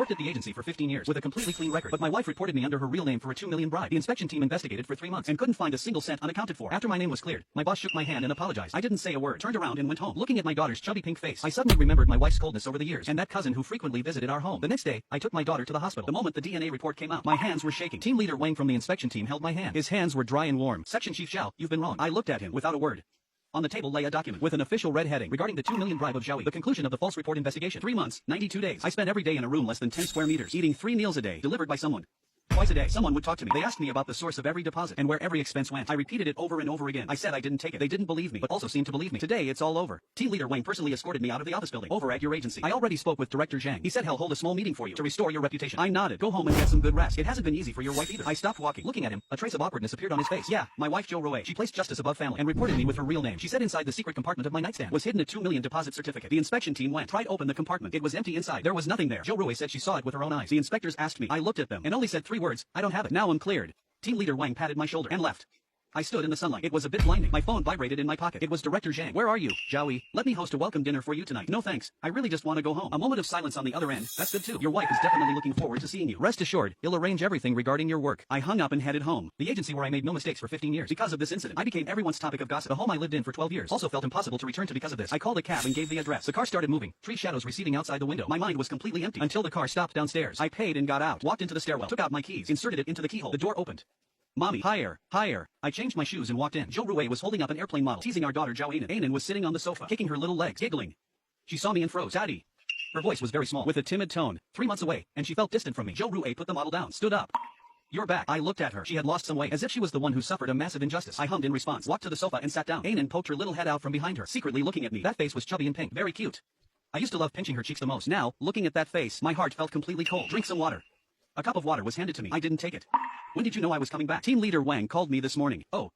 worked at the agency for 15 years with a completely clean record, but my wife reported me under her real name for a $2 million bribe. The inspection team investigated for 3 months and couldn't find a single cent unaccounted for. After my name was cleared, my boss shook my hand and apologized. I didn't say a word, turned around and went home. Looking at my daughter's chubby pink face, I suddenly remembered my wife's coldness over the years and that cousin who frequently visited our home. The next day, I took my daughter to the hospital. The moment the DNA report came out, my hands were shaking. Team leader Wang from the inspection team held my hand. His hands were dry and warm. Section Chief Xiao, you've been wrong. I looked at him without a word. On the table lay a document with an official red heading regarding the $2 million bribe of Zhao Yi. The conclusion of the false report investigation. 3 months, 92 days. I spent every day in a room less than 10 square meters, eating 3 meals a day, delivered by someone. Twice a day, someone would talk to me. They asked me about the source of every deposit and where every expense went. I repeated it over and over again. I said I didn't take it. They didn't believe me, but also seemed to believe me. Today, it's all over. Team leader Wang personally escorted me out of the office building. Over at your agency. I already spoke with Director Zhang. He said he'll hold a small meeting for you to restore your reputation. I nodded. Go home and get some good rest. It hasn't been easy for your wife either. I stopped walking. Looking at him, a trace of awkwardness appeared on his face. Yeah, my wife Zhou Ruwei. She placed justice above family and reported me with her real name. She said inside the secret compartment of my nightstand was hidden a $2 million deposit certificate. The inspection team went, pried open the compartment. It was empty inside. There was nothing there. Zhou Ruwei said she saw it with her own eyes. The inspectors asked me. I looked at them and only said 3 words. I don't have it. Now I'm cleared. Team leader Wang patted my shoulder and left. I stood in the sunlight. It was a bit blinding. My phone vibrated in my pocket. It was Director Zhang. Where are you, Zhao Yi? Let me host a welcome dinner for you tonight. No thanks. I really just want to go home. A moment of silence on the other end. That's good too. Your wife is definitely looking forward to seeing you. Rest assured, he'll arrange everything regarding your work. I hung up and headed home. The agency where I made no mistakes for 15 years. Because of this incident, I became everyone's topic of gossip. The home I lived in for 12 years also felt impossible to return to because of this. I called a cab and gave the address. The car started moving. Tree shadows receding outside the window. My mind was completely empty until the car stopped downstairs. I paid and got out. Walked into the stairwell. Took out my keys. Inserted it into the keyhole. The door opened. Mommy, higher, higher. I changed my shoes and walked in. Zhou Ruwei was holding up an airplane model, teasing our daughter Zhao Yi. Anan was sitting on the sofa, kicking her little legs, giggling. She saw me and froze. Daddy. Her voice was very small, with a timid tone. 3 months away, and she felt distant from me. Zhou Ruwei put the model down, stood up. You're back. I looked at her. She had lost some weight, as if she was the one who suffered a massive injustice. I hummed in response, walked to the sofa and sat down. Anan poked her little head out from behind her, secretly looking at me. That face was chubby and pink, very cute. I used to love pinching her cheeks the most. Now, looking at that face, my heart felt completely cold. Drink some water. A cup of water was handed to me. I didn't take it. When did you know I was coming back? Team leader Wang called me this morning. Oh.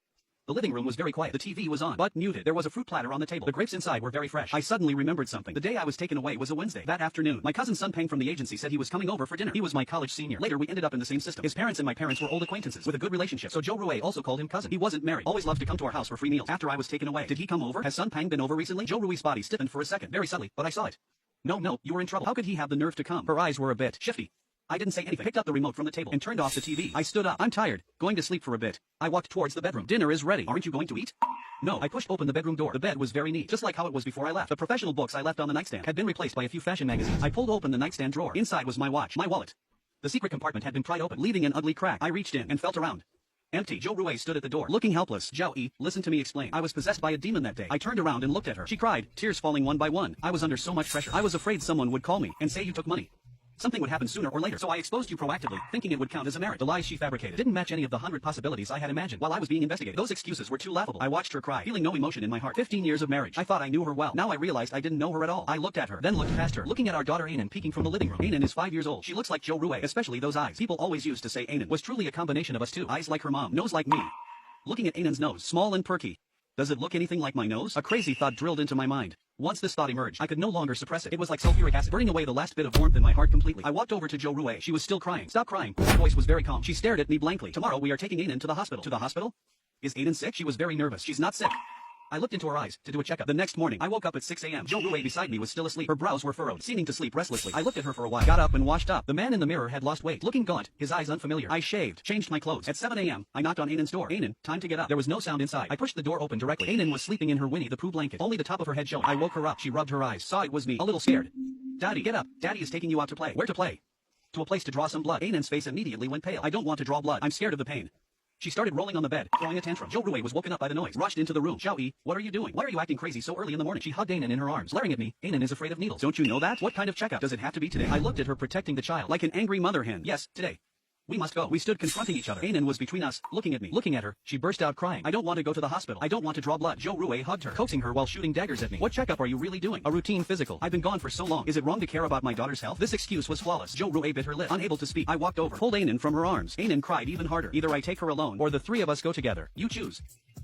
The living room was very quiet. The TV was on, but muted. There was a fruit platter on the table. The grapes inside were very fresh. I suddenly remembered something. The day I was taken away was a Wednesday. That afternoon, my cousin Sun Peng from the agency said he was coming over for dinner. He was my college senior. Later, we ended up in the same system. His parents and my parents were old acquaintances with a good relationship, so Zhou Ruwei also called him cousin. He wasn't married. Always loved to come to our house for free meals. After I was taken away, did he come over? Has Sun Peng been over recently? Zhou Rui's body stiffened for a second, very subtly, but I saw it. No, you were in trouble. How could he have the nerve to come? Her eyes were a bit shifty. I didn't say anything. Picked up the remote from the table and turned off the TV. I stood up. I'm tired. Going to sleep for a bit. I walked towards the bedroom. Dinner is ready. Aren't you going to eat? No. I pushed open the bedroom door. The bed was very neat, just like how it was before I left. The professional books I left on the nightstand had been replaced by a few fashion magazines. I pulled open the nightstand drawer. Inside was my watch, my wallet. The secret compartment had been pried open, leaving an ugly crack. I reached in and felt around. Empty. Zhou Ruwei stood at the door, looking helpless. Zhao Yi, listen to me explain. I was possessed by a demon that day. I turned around and looked at her. She cried, tears falling one by one. I was under so much pressure. I was afraid someone would call me and say you took money. Something would happen sooner or later, so I exposed you proactively, thinking it would count as a merit. The lies she fabricated didn't match any of the 100 possibilities I had imagined while I was being investigated. Those excuses were too laughable. I watched her cry, feeling no emotion in my heart. 15 years of marriage. I thought I knew her well. Now I realized I didn't know her at all. I looked at her, then looked past her, looking at our daughter Anan peeking from the living room. Anan is 5 years old. She looks like Zhou Ruwei, especially those eyes. People always used to say Anan was truly a combination of us two. Eyes like her mom, nose like me. Looking at Anan's nose, small and perky. Does it look anything like my nose? A crazy thought drilled into my mind. Once this thought emerged, I could no longer suppress it. It was like sulfuric acid, burning away the last bit of warmth in my heart completely. I walked over to Zhou Ruwei. She was still crying. Stop crying. Her voice was very calm. She stared at me blankly. Tomorrow we are taking Anan to the hospital. To the hospital? Is Anan sick? She was very nervous. She's not sick. I looked into her eyes to do a checkup. The next morning, I woke up at 6 a.m. Zhou Ruwei beside me was still asleep. Her brows were furrowed, seeming to sleep restlessly. I looked at her for a while, got up and washed up. The man in the mirror had lost weight, looking gaunt, his eyes unfamiliar. I shaved, changed my clothes. At 7 a.m., I knocked on Anan's door. Anan, time to get up. There was no sound inside. I pushed the door open directly. Anan was sleeping in her Winnie the Pooh blanket. Only the top of her head showed. I woke her up. She rubbed her eyes, saw it was me, a little scared. Daddy, get up. Daddy is taking you out to play. Where to play? To a place to draw some blood. Anan's face immediately went pale. I don't want to draw blood. I'm scared of the pain. She started rolling on the bed, throwing a tantrum. Zhou Ruwei was woken up by the noise, rushed into the room. Zhao Yi, what are you doing? Why are you acting crazy so early in the morning? She hugged Anan in her arms, glaring at me. Anan is afraid of needles. Don't you know that? What kind of checkup does it have to be today? I looked at her protecting the child, like an angry mother hen. Yes, today. We must go. We stood confronting each other. Anan was between us, looking at me. Looking at her, she burst out crying. I don't want to go to the hospital. I don't want to draw blood. Zhou Ruwei hugged her, coaxing her while shooting daggers at me. What checkup are you really doing? A routine physical. I've been gone for so long. Is it wrong to care about my daughter's health? This excuse was flawless. Zhou Ruwei bit her lip, unable to speak. I walked over, pulled Anan from her arms. Anan cried even harder. Either I take her alone, or the 3 of us go together. You choose.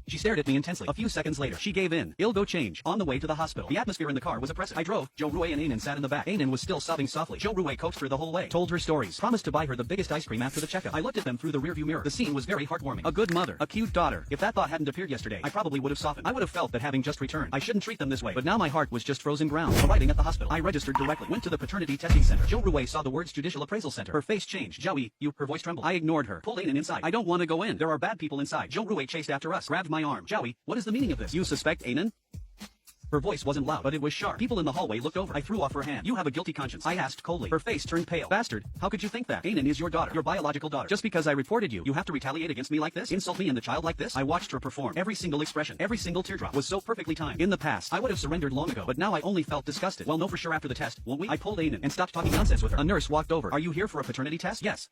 She stared at me intensely. A few seconds later, she gave in. "I'll go change." On the way to the hospital, the atmosphere in the car was oppressive. I drove. Jo Rue and Anan sat in the back. Anan was still sobbing softly. Jo Rue coaxed her the whole way, told her stories, promised to buy her the biggest ice cream after the checkup. I looked at them through the rearview mirror. The scene was very heartwarming. A good mother, a cute daughter. If that thought hadn't appeared yesterday, I probably would have softened. I would have felt that having just returned, I shouldn't treat them this way. But now my heart was just frozen ground. Arriving at the hospital, I registered directly. Went to the paternity testing center. Jo Rue saw the words Judicial Appraisal Center. Her face changed. "Joey, you," her voice trembled. I ignored her. Pulled Anan inside. "I don't want to go in. There are bad people inside." Jo Rue chased after us, grabbed my arm. "Joey, what is the meaning of this? You suspect Anan?" Her voice wasn't loud, but it was sharp. People in the hallway looked over. I threw off her hand. "You have a guilty conscience," I asked coldly. Her face turned pale. "Bastard, how could you think that? Anan is your daughter, your biological daughter. Just because I reported you, you have to retaliate against me like this? Insult me and the child like this?" I watched her perform. Every single expression, every single teardrop was so perfectly timed. In the past, I would have surrendered long ago, but now I only felt disgusted. "Well, know for sure after the test, won't we?" I pulled Anan and stopped talking nonsense with her. A nurse walked over. "Are you here for a paternity test?" "Yes."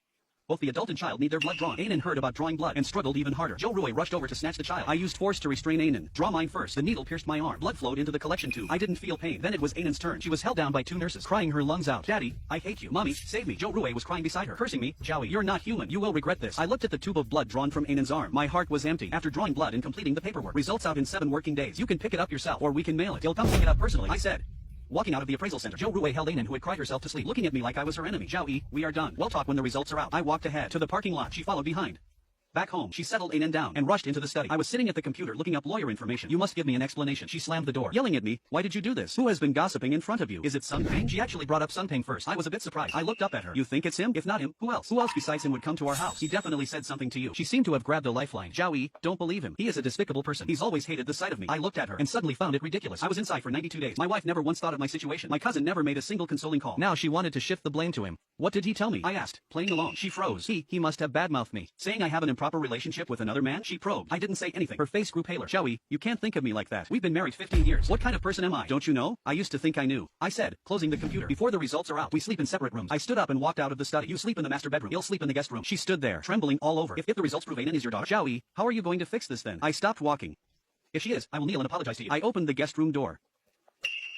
Both the adult and child need their blood drawn. Anan heard about drawing blood and struggled even harder. Jo Rue rushed over to snatch the child. I used force to restrain Anan. "Draw mine first." The needle pierced my arm. Blood flowed into the collection tube. I didn't feel pain. Then it was Anan's turn. She was held down by two nurses, crying her lungs out. "Daddy, I hate you. Mommy, save me." Jo Rue was crying beside her, cursing me. "Joey, you're not human. You will regret this." I looked at the tube of blood drawn from Anan's arm. My heart was empty. After drawing blood and completing the paperwork, results out in 7 working days. "You can pick it up yourself, or we can mail it." "He'll come pick it up personally," I said. Walking out of the appraisal center, Jo Rue held Anan, who had cried herself to sleep, looking at me like I was her enemy. "Joey, we are done. We'll talk when the results are out." I walked ahead to the parking lot. She followed behind. Back home, she settled Anan down and rushed into the study. I was sitting at the computer looking up lawyer information. "You must give me an explanation." She slammed the door, yelling at me. "Why did you do this? Who has been gossiping in front of you? Is it Sun Pang?" She actually brought up Sun Pang first. I was a bit surprised. I looked up at her. "You think it's him? If not him, who else? Who else besides him would come to our house? He definitely said something to you." She seemed to have grabbed a lifeline. "Joey, don't believe him. He is a despicable person. He's always hated the sight of me." I looked at her and suddenly found it ridiculous. I was inside for 92 days. My wife never once thought of my situation. My cousin never made a single consoling call. Now she wanted to shift the blame to him. "What did he tell me?" I asked, playing along. She froze. He must have badmouthed me, saying I have an improper relationship with another man." She probed. I didn't say anything. Her face grew paler. "Joey, you can't think of me like that. We've been married 15 years. What kind of person am I? Don't you know? I used to think I knew." I said, closing the computer. "Before the results are out, we sleep in separate rooms." I stood up and walked out of the study. "You sleep in the master bedroom. You'll sleep in the guest room." She stood there, trembling all over. If the results prove Anan is your daughter, "Joey, how are you going to fix this then?" I stopped walking. "If she is, I will kneel and apologize to you." I opened the guest room door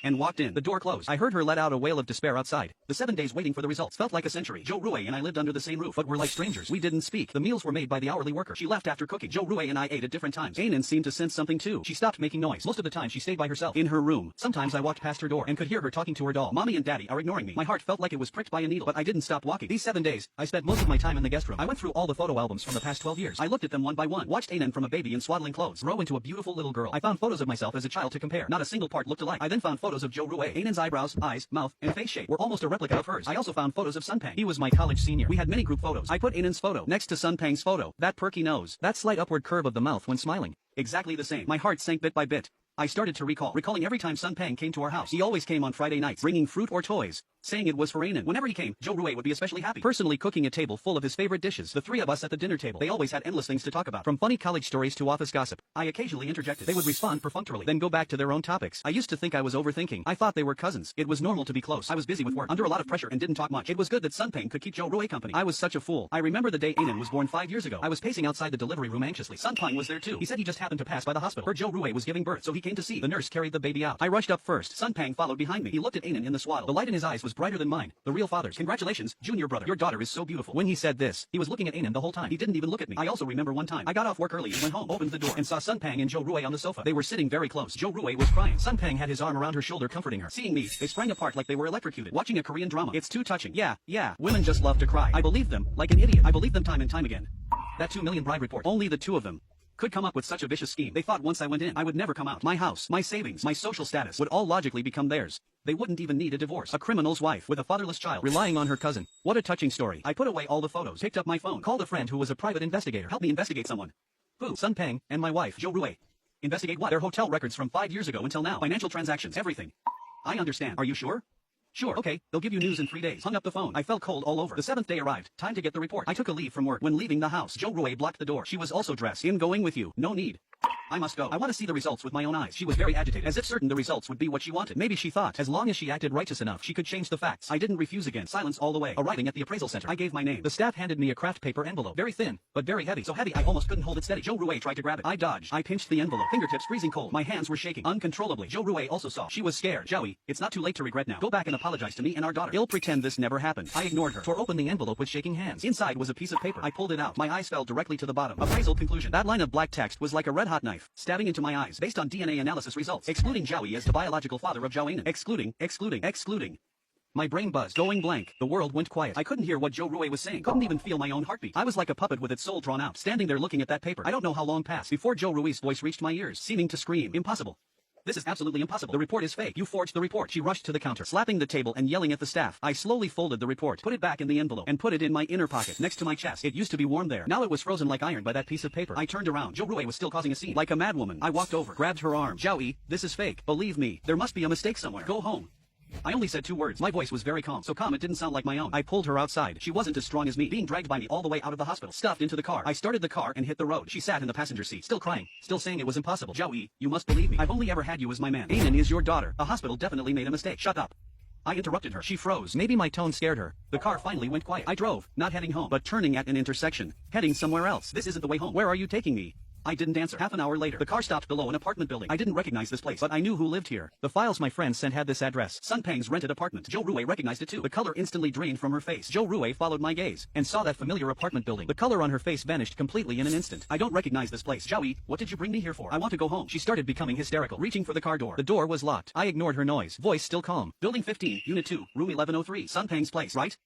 and walked in. The door closed. I heard her let out a wail of despair outside. The 7 days waiting for the results felt like a century. Jo Rue and I lived under the same roof, but were like strangers. We didn't speak. The meals were made by the hourly worker. She left after cooking. Jo Rue and I ate at different times. Anan seemed to sense something too. She stopped making noise. Most of the time she stayed by herself in her room. Sometimes I walked past her door and could hear her talking to her doll. "Mommy and Daddy are ignoring me." My heart felt like it was pricked by a needle, but I didn't stop walking. These 7 days, I spent most of my time in the guest room. I went through all the photo albums from the past 12 years. I looked at them one by one, watched Anan from a baby in swaddling clothes grow into a beautiful little girl. I found photos of myself as a child to compare. Not a single part looked alike. I then found photos of Jo Rue. Anan's eyebrows, eyes, mouth, and face shape were almost a replica of hers. I also found photos of Sun Pang. He was my college senior. We had many group photos. I put Anan's photo next to Sun Pang's photo. That perky nose, that slight upward curve of the mouth when smiling, exactly the same. My heart sank bit by bit. I started to recalling every time Sun Pang came to our house. He always came on Friday nights, bringing fruit or toys, saying it was for Anan. Whenever he came, Jo Rue would be especially happy, personally cooking a table full of his favorite dishes. The 3 of us at the dinner table, they always had endless things to talk about, from funny college stories to office gossip. I occasionally interjected. They would respond perfunctorily, then go back to their own topics. I used to think I was overthinking. I thought they were cousins. It was normal to be close. I was busy with work, under a lot of pressure, and didn't talk much. It was good that Sun Pang could keep Jo Rue company. I was such a fool. I remember the day Anan was born 5 years ago. I was pacing outside the delivery room anxiously. Sun Pang was there too. He said he just happened to pass by the hospital. Her Jo Rue was giving birth, so he came to see. The nurse carried the baby out. I rushed up first. Sun Pang followed behind me. He looked at Anan in the swaddle. The light in his eyes was brighter than mine. The real father's. "Congratulations, junior brother. Your daughter is so beautiful." When he said this, he was looking at Anan the whole time. He didn't even look at me. I also remember one time, I got off work early and went home, opened the door, and saw Sun Pang and Jo Rue on the sofa. They were sitting very close. Jo Rue was crying. Sun Pang had his arm around her shoulder comforting her. Seeing me, they sprang apart like they were electrocuted, watching a Korean drama. It's too touching. Yeah. Women just love to cry. I believed them, like an idiot. I believed them time and time again. That 2 million bride report. Only the two of them could come up with such a vicious scheme. They thought once I went in, I would never come out. My house, my savings, my social status would all logically become theirs. They wouldn't even need a divorce. A criminal's wife with a fatherless child, relying on her cousin. What a touching story. I put away all the photos, picked up my phone, called a friend who was a private investigator. Help me investigate someone. Who? Sun Pang and my wife, Jo Rue. Investigate what? Their hotel records from 5 years ago until now. Financial transactions, everything. I understand. Are you sure? Sure, okay, they'll give you news in 3 days. Hung up the phone. I felt cold all over. The 7th day arrived. Time to get the report. I took a leave from work. When leaving the house, Jo Rue blocked the door. She was also dressed. "I'm going with you. No need. I must go. I want to see the results with my own eyes." She was very agitated, as if certain the results would be what she wanted. Maybe she thought, as long as she acted righteous enough, she could change the facts. I didn't refuse again. Silence all the way. Arriving at the appraisal center, I gave my name. The staff handed me a craft paper envelope. Very thin, but very heavy. So heavy I almost couldn't hold it steady. Jo Rue tried to grab it. I dodged. I pinched the envelope. Fingertips freezing cold. My hands were shaking uncontrollably. Jo Rue also saw. She was scared. "Joey, it's not too late to regret now. Go back and apologize to me and our daughter." "I'll pretend this never happened." I ignored her. Tore open the envelope with shaking hands. Inside was a piece of paper. I pulled it out. My eyes fell directly to the bottom. Appraisal conclusion. That line of black text was like a red-hot knife. knife, stabbing into my eyes, based on DNA analysis results, excluding Zhao Yi as the biological father of Zhao Yinan. Excluding. My brain buzzed, going blank. The world went quiet. I couldn't hear what Zhou Rui was saying. Couldn't even feel my own heartbeat. I was like a puppet with its soul drawn out, standing there looking at that paper. I don't know how long passed before Zhou Rui's voice reached my ears, seeming to scream, "Impossible. This is absolutely impossible. The report is fake. You forged the report." She rushed to the counter, slapping the table and yelling at the staff. I slowly folded the report, put it back in the envelope, and put it in my inner pocket, next to my chest. It used to be warm there. Now it was frozen like iron by that piece of paper. I turned around. Zhou Rui was still causing a scene. Like a madwoman, I walked over, grabbed her arm. "Zhao Yi, this is fake. Believe me, there must be a mistake somewhere. Go home." I only said 2 words. My voice was very calm, so calm it didn't sound like my own. I pulled her outside. She wasn't as strong as me, being dragged by me all the way out of the hospital, stuffed into the car. I started the car and hit the road. She sat in the passenger seat, still crying, still saying it was impossible. "Zhao Yi, you must believe me. I've only ever had you as my man. Anan is your daughter. A hospital definitely made a mistake." "Shut up." I interrupted her. She froze. Maybe my tone scared her. The car finally went quiet. I drove, not heading home, but turning at an intersection, heading somewhere else. "This isn't the way home. Where are you taking me?" I didn't answer. Half an hour later, the car stopped below an apartment building. I didn't recognize this place, but I knew who lived here. The files my friends sent had this address. Sun Pang's rented apartment. Zhou Rui recognized it too. The color instantly drained from her face. Zhou Rui followed my gaze, and saw that familiar apartment building. The color on her face vanished completely in an instant. "I don't recognize this place. Zhao Yi, what did you bring me here for? I want to go home." She started becoming hysterical, reaching for the car door. The door was locked. I ignored her noise, voice still calm. "Building 15, Unit 2, Room 1103, Sun Pang's place, right?"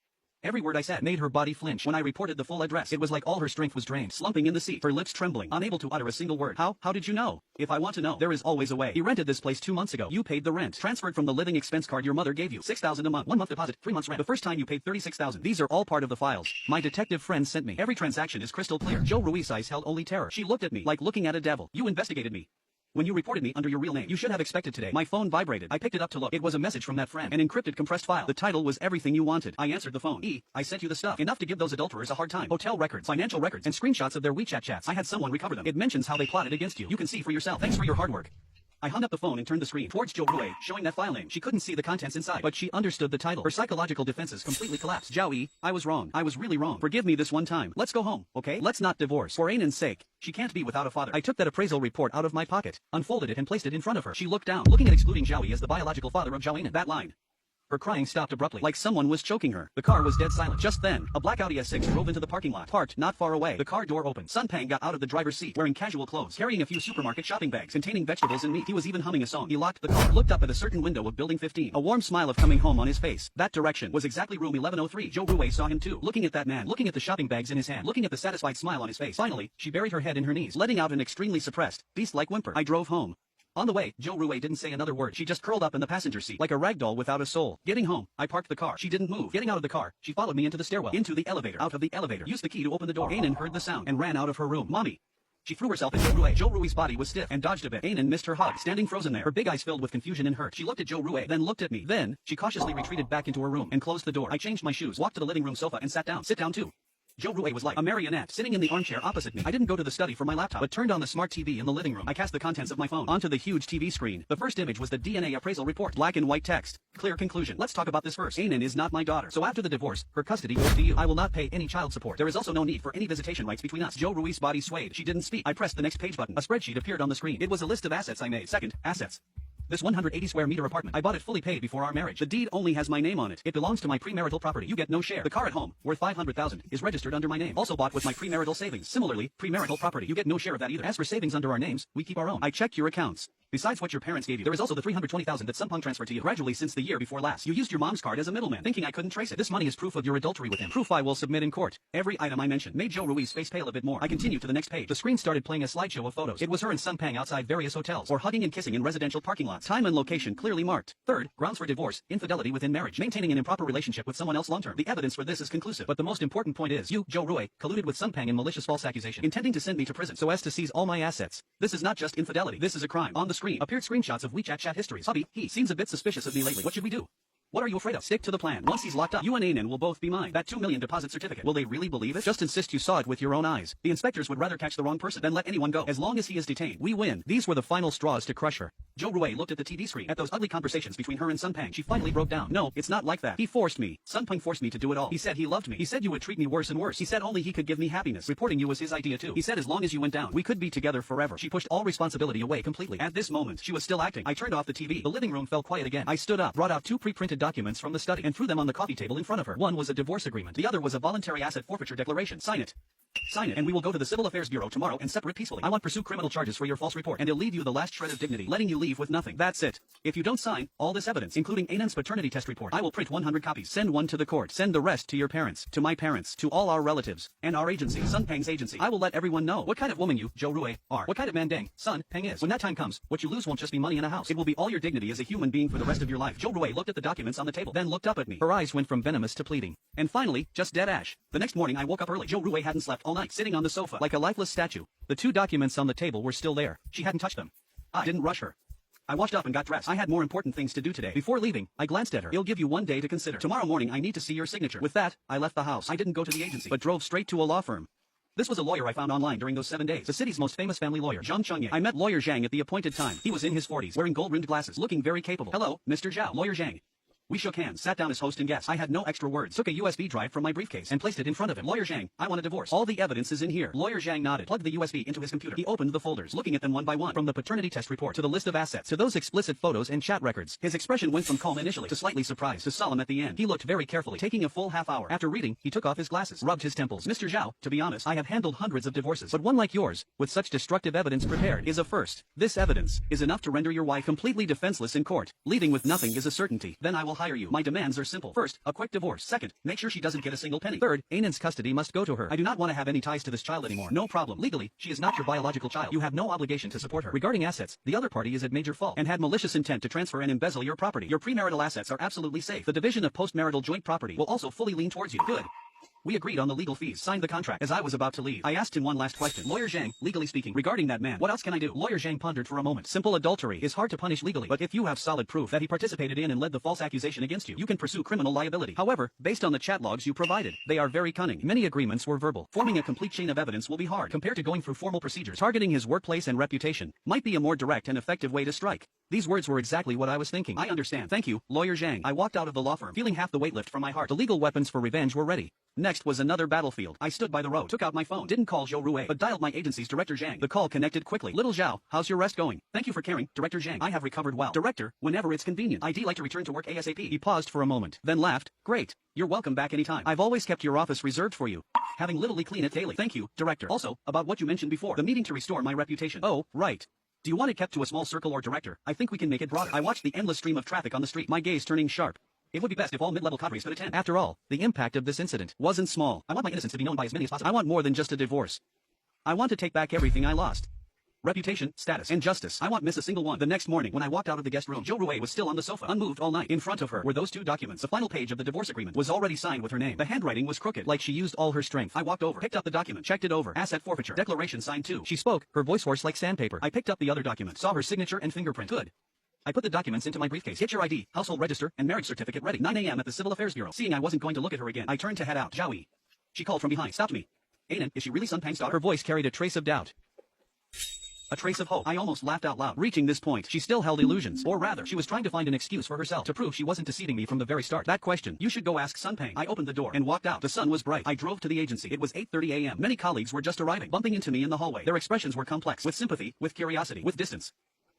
Every word I said made her body flinch. When I reported the full address, it was like all her strength was drained, slumping in the seat, her lips trembling, unable to utter a single word. How did you know?" "If I want to know, there is always a way. He rented this place 2 months ago. You paid the rent, transferred from the living expense card your mother gave you. 6,000 a month, 1 month deposit, 3 months rent. The first time you paid 36,000. These are all part of the files my detective friend sent me. Every transaction is crystal clear." Zhou Rui's eyes held only terror. She looked at me like looking at a devil. "You investigated me. When you reported me under your real name, you should have expected today." My phone vibrated. I picked it up to look. It was a message from that friend, an encrypted compressed file. The title was Everything You Wanted. I answered the phone. "I sent you the stuff. Enough to give those adulterers a hard time. Hotel records, financial records, and screenshots of their WeChat chats. I had someone recover them. It mentions how they plotted against you. You can see for yourself. Thanks for your hard work." I hung up the phone and turned the screen towards Zhou Rui, showing that file name. She couldn't see the contents inside, but she understood the title. Her psychological defenses completely collapsed. "Zhao Yi, I was wrong. I was really wrong. Forgive me this one time. Let's go home, okay? Let's not divorce. For Ainan's sake. She can't be without a father." I took that appraisal report out of my pocket, unfolded it and placed it in front of her. She looked down, looking at excluding Zhao Yi as the biological father of Zhao Yinan. That line. Her crying stopped abruptly, like someone was choking her. The car was dead silent. Just then, a black Audi S6 drove into the parking lot. Parked not far away. The car door opened. Sun Pang got out of the driver's seat, wearing casual clothes, carrying a few supermarket shopping bags containing vegetables and meat. He was even humming a song. He locked the car, looked up at a certain window of Building 15, a warm smile of coming home on his face. That direction was exactly room 1103. Zhou Rui saw him too, looking at that man, looking at the shopping bags in his hand, looking at the satisfied smile on his face. Finally, she buried her head in her knees, letting out an extremely suppressed, beast-like whimper. I drove home. On the way, Zhou Rui didn't say another word. She just curled up in the passenger seat, like a ragdoll without a soul. Getting home, I parked the car. She didn't move. Getting out of the car, she followed me into the stairwell, into the elevator, out of the elevator, used the key to open the door. Anan heard the sound and ran out of her room. "Mommy." She threw herself at Zhou Rui. Zhou Rui's body was stiff and dodged a bit. Anan missed her hug, standing frozen there, her big eyes filled with confusion and hurt. She looked at Zhou Rui, then looked at me. Then, she cautiously retreated back into her room and closed the door. I changed my shoes, walked to the living room sofa and sat down. "Sit down too." Zhou Rui was like a marionette, sitting in the armchair opposite me. I didn't go to the study for my laptop, but turned on the smart TV in the living room. I cast the contents of my phone onto the huge TV screen. The first image was the DNA appraisal report, black and white text. Clear conclusion. Let's talk about this first. Anan is not my daughter, so after the divorce, her custody goes to you. I will not pay any child support. There is also no need for any visitation rights between us. Zhou Rui's body swayed. She didn't speak. I pressed the next page button. A spreadsheet appeared on the screen. It was a list of assets I made. Second, assets. This 180 square meter apartment, I bought it fully paid before our marriage. The deed only has my name on it. It belongs to my premarital property. You get no share. The car at home, worth 500,000, is registered under my name. Also bought with my premarital savings. Similarly, premarital property. You get no share of that either. As for savings under our names, we keep our own. I checked your accounts. Besides what your parents gave you, there is also the 320,000 that Sumpung transferred to you gradually since the year before last. You used your mom's card as a middleman, thinking I couldn't trace it. This money is proof of your adultery with him. Proof I will submit in court. Every item I mentioned made Zhou Rui's face pale a bit more. I continued to the next page. The screen started playing a slideshow of photos. It was her and Sun Pang outside various hotels, or hugging and kissing in residential parking lots. Time and location clearly marked. Third, grounds for divorce, infidelity within marriage, maintaining an improper relationship with someone else long-term. The evidence for this is conclusive, but the most important point is, you, Zhou Rui, colluded with Sun Pang in malicious false accusation, intending to send me to prison so as to seize all my assets. This is not just infidelity. This is a crime. On the screen appeared screenshots of WeChat chat histories. Hubby, he seems a bit suspicious of me lately. What should we do? What are you afraid of? Stick to the plan. Once he's locked up, you and Anan will both be mine. That 2 million deposit certificate. Will they really believe it? Just insist you saw it with your own eyes. The inspectors would rather catch the wrong person than let anyone go. As long as he is detained, we win. These were the final straws to crush her. Zhou Rui looked at the TV screen, at those ugly conversations between her and Sun Pang. She finally broke down. No, it's not like that. He forced me. Sun Pang forced me to do it all. He said he loved me. He said you would treat me worse and worse. He said only he could give me happiness. Reporting you was his idea too. He said as long as you went down, we could be together forever. She pushed all responsibility away completely. At this moment, she was still acting. I turned off the TV. The living room fell quiet again. I stood up, brought out 2 pre-printed documents from the study, and threw them on the coffee table in front of her. One was a divorce agreement. The other was a voluntary asset forfeiture declaration. Sign it. Sign it, and we will go to the Civil Affairs Bureau tomorrow and separate peacefully. I won't pursue criminal charges for your false report, and it'll leave you the last shred of dignity, letting you leave with nothing. That's it. If you don't sign all this evidence, including Anan's paternity test report, I will print 100 copies. Send one to the court. Send the rest to your parents, to my parents, to all our relatives, and our agency, Sun Peng's agency. I will let everyone know what kind of woman you, Jo Rue, are. What kind of man Deng, Sun Peng is. When that time comes, what you lose won't just be money and a house. It will be all your dignity as a human being for the rest of your life. Jo Rue looked at the documents on the table, then looked up at me. Her eyes went from venomous to pleading. And finally, just dead ash. The next morning I woke up early. Jo Rue hadn't slept all night, sitting on the sofa like a lifeless statue. The 2 documents on the table were still there. She hadn't touched them. I didn't rush her. I washed up and got dressed. I had more important things to do today. Before leaving, I glanced at her. It'll give you 1 day to consider. Tomorrow morning I need to see your signature. With that, I left the house. I didn't go to the agency, but drove straight to a law firm. This was a lawyer I found online during those 7 days. The city's most famous family lawyer, Zhang Chengye. I met Lawyer Zhang at the appointed time. He was in his 40s, wearing gold-rimmed glasses, looking very capable. Hello, Mr. Zhao. Lawyer Zhang. We shook hands, sat down as host and guest. I had no extra words. Took a USB drive from my briefcase and placed it in front of him. Lawyer Zhang, I want a divorce. All the evidence is in here. Lawyer Zhang nodded, plugged the USB into his computer. He opened the folders, looking at them one by one, from the paternity test report to the list of assets to those explicit photos and chat records. His expression went from calm initially to slightly surprised to solemn at the end. He looked very carefully, taking a full half hour. After reading, he took off his glasses, rubbed his temples. Mr. Zhao, to be honest, I have handled hundreds of divorces, but one like yours, with such destructive evidence prepared, is a first. This evidence is enough to render your wife completely defenseless in court. Leaving with nothing is a certainty. Then I will hire you. My demands are simple. First, a quick divorce. Second, make sure she doesn't get a single penny. Third, Anan's custody must go to her. I do not want to have any ties to this child anymore. No problem. Legally, she is not your biological child. You have no obligation to support her. Regarding assets, the other party is at major fault and had malicious intent to transfer and embezzle your property. Your premarital assets are absolutely safe. The division of postmarital joint property will also fully lean towards you. Good. We agreed on the legal fees, signed the contract. As I was about to leave, I asked him one last question. Lawyer Zhang, legally speaking, regarding that man, what else can I do? Lawyer Zhang pondered for a moment. Simple adultery is hard to punish legally, but if you have solid proof that he participated in and led the false accusation against you, you can pursue criminal liability. However, based on the chat logs you provided, they are very cunning. Many agreements were verbal. Forming a complete chain of evidence will be hard. Compared to going through formal procedures, targeting his workplace and reputation might be a more direct and effective way to strike. These words were exactly what I was thinking. I understand. Thank you, Lawyer Zhang. I walked out of the law firm, feeling half the weight lift from my heart. The legal weapons for revenge were ready. Next was another battlefield. I stood by the road, took out my phone, didn't call Jo Rue, but dialed my agency's Director Zhang. The call connected quickly. Little Zhao, how's your rest going? Thank you for caring, Director Zhang. I have recovered well. Director, whenever it's convenient. I'd like to return to work ASAP. He paused for a moment, then laughed. Great. You're welcome back anytime. I've always kept your office reserved for you, having literally clean it daily. Thank you, Director. Also, about what you mentioned before, the meeting to restore my reputation. Oh, right. Do you want it kept to a small circle or Director? I think we can make it broader. I watched the endless stream of traffic on the street, my gaze turning sharp. It would be best if all mid-level cadres could attend. After all, the impact of this incident wasn't small. I want my innocence to be known by as many as possible. I want more than just a divorce. I want to take back everything I lost. Reputation, status, and justice. I won't miss a single one. The next morning, when I walked out of the guest room, Jo Rue was still on the sofa, unmoved all night. In front of her were those 2 documents. The final page of the divorce agreement was already signed with her name. The handwriting was crooked, like she used all her strength. I walked over, picked up the document, checked it over. Asset forfeiture. Declaration signed too. She spoke, her voice hoarse like sandpaper. I picked up the other document, saw her signature and fingerprint. Good. I put the documents into my briefcase. Get your ID, household register, and marriage certificate ready. 9 a.m. at the Civil Affairs Bureau. Seeing I wasn't going to look at her again, I turned to head out. Zhao Yi. She called from behind. Stopped me. Anan, is she really Sun Peng's daughter? Her voice carried a trace of doubt. A trace of hope. I almost laughed out loud. Reaching this point, she still held illusions. Or rather, she was trying to find an excuse for herself to prove she wasn't deceiving me from the very start. That question, you should go ask Sun Peng. I opened the door and walked out. The sun was bright. I drove to the agency. It was 8:30 a.m. Many colleagues were just arriving, bumping into me in the hallway. Their expressions were complex, with sympathy, with curiosity, with distance.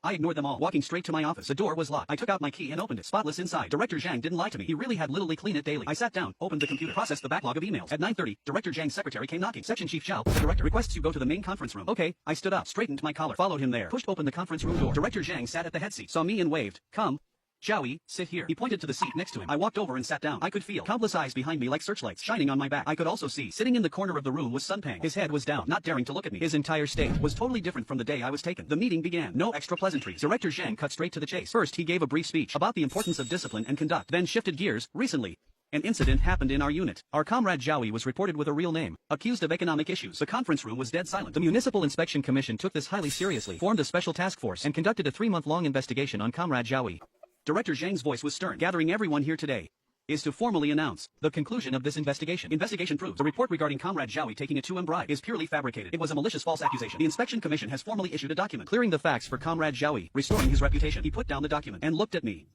I ignored them all, walking straight to my office. The door was locked. I took out my key and opened it. Spotless inside. Director Zhang didn't lie to me. He really had literally clean it daily. I sat down, opened the computer, processed the backlog of emails. At 9:30, Director Zhang's secretary came knocking. Section Chief Zhao, the director, requests you go to the main conference room. Okay. I stood up, straightened my collar, followed him there, pushed open the conference room door. Director Zhang sat at the head seat, saw me and waved. Come. Zhao Yi, sit here. He pointed to the seat next to him. I walked over and sat down. I could feel countless eyes behind me like searchlights shining on my back. I could also see, sitting in the corner of the room was Sun Peng. His head was down, not daring to look at me. His entire state was totally different from the day I was taken. The meeting began. No extra pleasantries. Director Zhang cut straight to the chase. First, he gave a brief speech about the importance of discipline and conduct, then shifted gears. Recently, an incident happened in our unit. Our comrade Zhao Yi was reported with a real name, accused of economic issues. The conference room was dead silent. The Municipal Inspection Commission took this highly seriously, formed a special task force, and conducted a 3-month-long investigation on comrade Zhao Yi. Director Zhang's voice was stern. Gathering everyone here today is to formally announce the conclusion of this investigation. Investigation proves the report regarding comrade Zhao Yi taking a 2M bribe is purely fabricated. It was a malicious false accusation. The Inspection Commission has formally issued a document clearing the facts for comrade Zhao Yi, restoring his reputation. He put down the document and looked at me.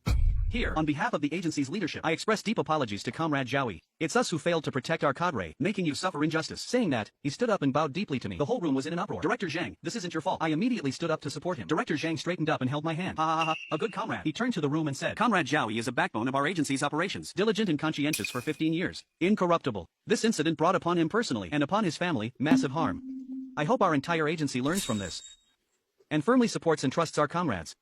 Here, on behalf of the agency's leadership, I express deep apologies to Comrade Zhaoi. It's us who failed to protect our cadre, making you suffer injustice. Saying that, he stood up and bowed deeply to me. The whole room was in an uproar. Director Zhang, this isn't your fault. I immediately stood up to support him. Director Zhang straightened up and held my hand. Ha ha ha, a good comrade. He turned to the room and said, Comrade Zhaoi is a backbone of our agency's operations. Diligent and conscientious for 15 years. Incorruptible. This incident brought upon him personally, and upon his family, massive harm. I hope our entire agency learns from this and firmly supports and trusts our comrades.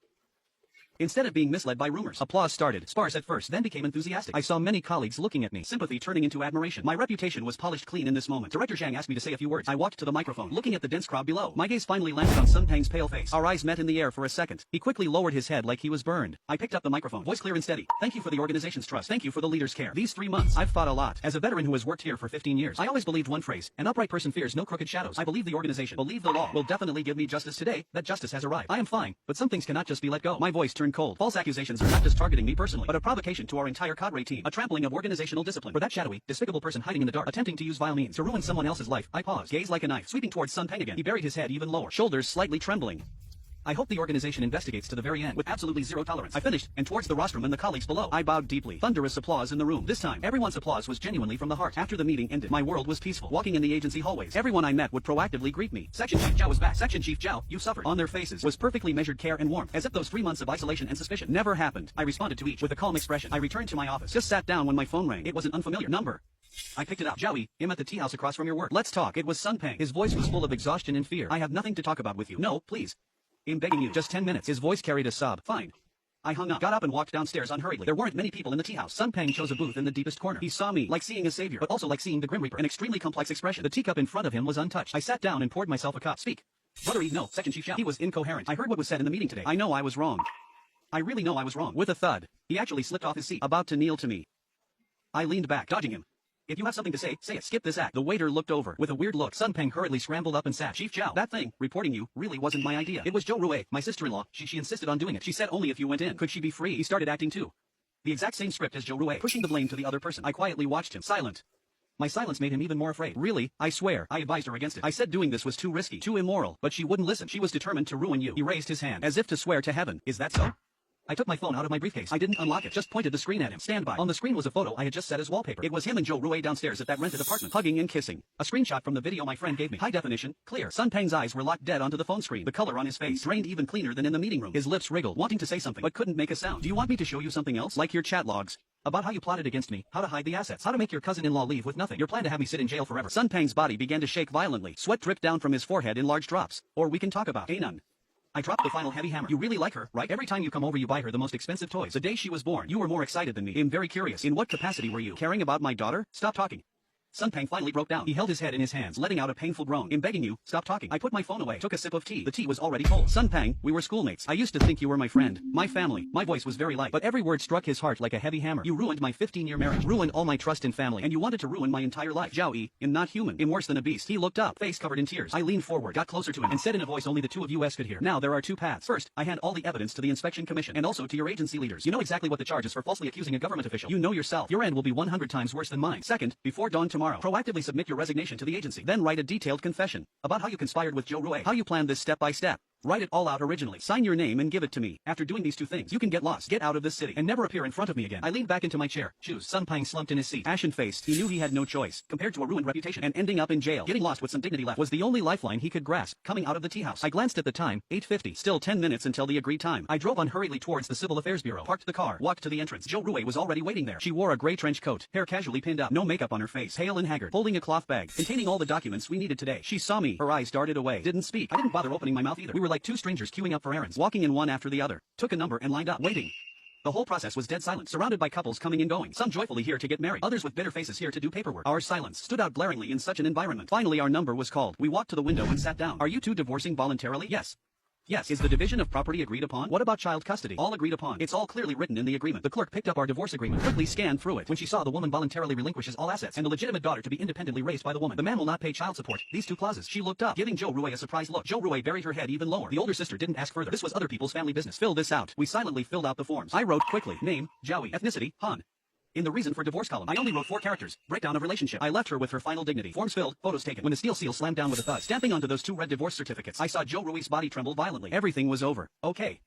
Instead of being misled by rumors, applause started, sparse at first, then became enthusiastic. I saw many colleagues looking at me, sympathy turning into admiration. My reputation was polished clean in this moment. Director Zhang asked me to say a few words. I walked to the microphone, looking at the dense crowd below. My gaze finally landed on Sun Peng's pale face. Our eyes met in the air for a second. He quickly lowered his head like he was burned. I picked up the microphone, voice clear and steady. Thank you for the organization's trust. Thank you for the leader's care. These 3 months, I've fought a lot. As a veteran who has worked here for 15 years, I always believed one phrase: an upright person fears no crooked shadows. I believe the organization, believe the law, will definitely give me justice today. That justice has arrived. I am fine, but some things cannot just be let go. My voice turned cold. False accusations are not just targeting me personally, but a provocation to our entire cadre team, a trampling of organizational discipline. For that shadowy, despicable person hiding in the dark, attempting to use vile means to ruin someone else's life, I paused, gaze like a knife, sweeping towards Sun Peng again. He buried his head even lower, shoulders slightly trembling. I hope the organization investigates to the very end, with absolutely zero tolerance. I finished, and towards the rostrum and the colleagues below, I bowed deeply. Thunderous applause in the room. This time, everyone's applause was genuinely from the heart. After the meeting ended, my world was peaceful. Walking in the agency hallways, everyone I met would proactively greet me. Section Chief Zhao was back. Section Chief Zhao, you suffered. On their faces was perfectly measured care and warmth, as if those 3 months of isolation and suspicion never happened. I responded to each with a calm expression. I returned to my office. Just sat down when my phone rang. It was an unfamiliar number. I picked it up. Zhaoi, I'm at the tea house across from your work. Let's talk. It was Sun Peng. His voice was full of exhaustion and fear. I have nothing to talk about with you. No, please. I'm begging you. Just 10 minutes. His voice carried a sob. Fine. I hung up, got up and walked downstairs unhurriedly. There weren't many people in the tea house. Sun Peng chose a booth in the deepest corner. He saw me, like seeing a savior, but also like seeing the Grim Reaper, an extremely complex expression. The teacup in front of him was untouched. I sat down and poured myself a cup. Speak. Brother Yi, no, Section Chief Zhao. He was incoherent. I heard what was said in the meeting today. I know I was wrong. I really know I was wrong. With a thud, he actually slipped off his seat, about to kneel to me. I leaned back, dodging him. If you have something to say, say it. Skip this act. The waiter looked over. With a weird look, Sun Peng hurriedly scrambled up and sat. Chief Zhao, that thing, reporting you, really wasn't my idea. It was Zhou Ruei, my sister-in-law. She insisted on doing it. She said only if you went in could she be free. He started acting too. The exact same script as Zhou Ruei, pushing the blame to the other person. I quietly watched him, silent. My silence made him even more afraid. Really, I swear, I advised her against it. I said doing this was too risky, too immoral, but she wouldn't listen. She was determined to ruin you. He raised his hand, as if to swear to heaven. Is that so? I took my phone out of my briefcase. I didn't unlock it, just pointed the screen at him. Stand by. On the screen was a photo I had just set as wallpaper. It was him and Zhou Ruei downstairs at that rented apartment, hugging and kissing. A screenshot from the video my friend gave me. High definition, clear. Sun Peng's eyes were locked dead onto the phone screen. The color on his face drained even cleaner than in the meeting room. His lips wriggled, wanting to say something, but couldn't make a sound. Do you want me to show you something else? Like your chat logs? About how you plotted against me, how to hide the assets, how to make your cousin-in-law leave with nothing, your plan to have me sit in jail forever. Sun Peng's body began to shake violently. Sweat dripped down from his forehead in large drops. Or we can talk about none. I dropped the final heavy hammer. You really like her, right? Every time you come over you buy her the most expensive toys. The day she was born, you were more excited than me. I'm very curious. In what capacity were you? Caring about my daughter? Stop talking. Sun Peng finally broke down. He held his head in his hands, letting out a painful groan. I'm begging you, stop talking. I put my phone away, took a sip of tea. The tea was already cold. Sun Peng, we were schoolmates. I used to think you were my friend, my family. My voice was very light, but every word struck his heart like a heavy hammer. You ruined my 15-year marriage, ruined all my trust in family, and you wanted to ruin my entire life. Zhaoi, I'm not human. I'm worse than a beast. He looked up, face covered in tears. I leaned forward, got closer to him, and said in a voice only the two of us could hear. Now there are two paths. First, I hand all the evidence to the inspection commission, and also to your agency leaders. You know exactly what the charge is for falsely accusing a government official. You know yourself. Your end will be 100 times worse than mine. Second, before dawn tomorrow, proactively submit your resignation to the agency. Then write a detailed confession about how you conspired with Zhou Ruei, how you planned this step by step. Write it all out originally. Sign your name and give it to me. After doing these two things, you can get lost, get out of this city, and never appear in front of me again. I leaned back into my chair. Shoes. Sun Peng slumped in his seat, ashen-faced. He knew he had no choice. Compared to a ruined reputation and ending up in jail, getting lost with some dignity left was the only lifeline he could grasp. Coming out of the tea house, I glanced at the time, 8:50. Still 10 minutes until the agreed time. I drove on hurriedly towards the Civil Affairs Bureau, parked the car, walked to the entrance. Zhou Ruei was already waiting there. She wore a gray trench coat, hair casually pinned up, no makeup on her face, pale and haggard, holding a cloth bag containing all the documents we needed today. She saw me. Her eyes darted away. Didn't speak. I didn't bother opening my mouth either. We were like two strangers queuing up for errands, walking in one after the other. Took a number and lined up, waiting. The whole process was dead silent, surrounded by couples coming and going, some joyfully here to get married, others with bitter faces here to do paperwork. Our silence stood out glaringly in such an environment. Finally our number was called. We walked to the window and sat down. Are you two divorcing voluntarily? Yes. Yes. Is the division of property agreed upon? What about child custody? All agreed upon. It's all clearly written in the agreement. The clerk picked up our divorce agreement, quickly scanned through it. When she saw the woman voluntarily relinquishes all assets and the legitimate daughter to be independently raised by the woman, the man will not pay child support. These two clauses. She looked up, giving Zhou Ruei a surprised look. Zhou Ruei buried her head even lower. The older sister didn't ask further. This was other people's family business. Fill this out. We silently filled out the forms. I wrote quickly. Name, Zhaoi. Ethnicity, Han. In the reason for divorce column, I only wrote 4 characters. Breakdown of relationship. I left her with her final dignity. Forms filled, photos taken. When the steel seal slammed down with a thud, stamping onto those 2 red divorce certificates, I saw Zhou Rui's body tremble violently. Everything was over. Okay.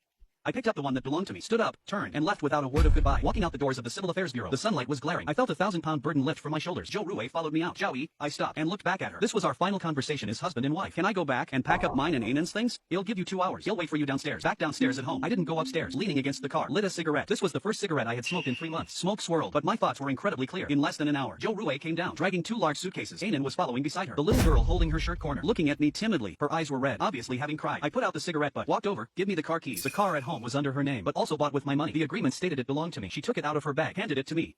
I picked up the one that belonged to me, stood up, turned, and left without a word of goodbye. Walking out the doors of the Civil Affairs Bureau, the sunlight was glaring. I felt a 1,000-pound burden lift from my shoulders. Jo Rue followed me out. Joey, I stopped and looked back at her. This was our final conversation as husband and wife. Can I go back and pack up mine and Ainan's things? He'll give you 2 hours. He'll wait for you downstairs. Back downstairs at home. I didn't go upstairs. Leaning against the car, lit a cigarette. This was the first cigarette I had smoked in 3 months. Smoke swirled, but my thoughts were incredibly clear. In less than an hour, Jo Rue came down, dragging 2 large suitcases. Ainan was following beside her. The little girl holding her shirt corner, looking at me timidly. Her eyes were red, obviously having cried. I put out the cigarette butt, walked over, give me the car keys. The car at home was under her name, but also bought with my money. The agreement stated it belonged to me. She took it out of her bag, handed it to me.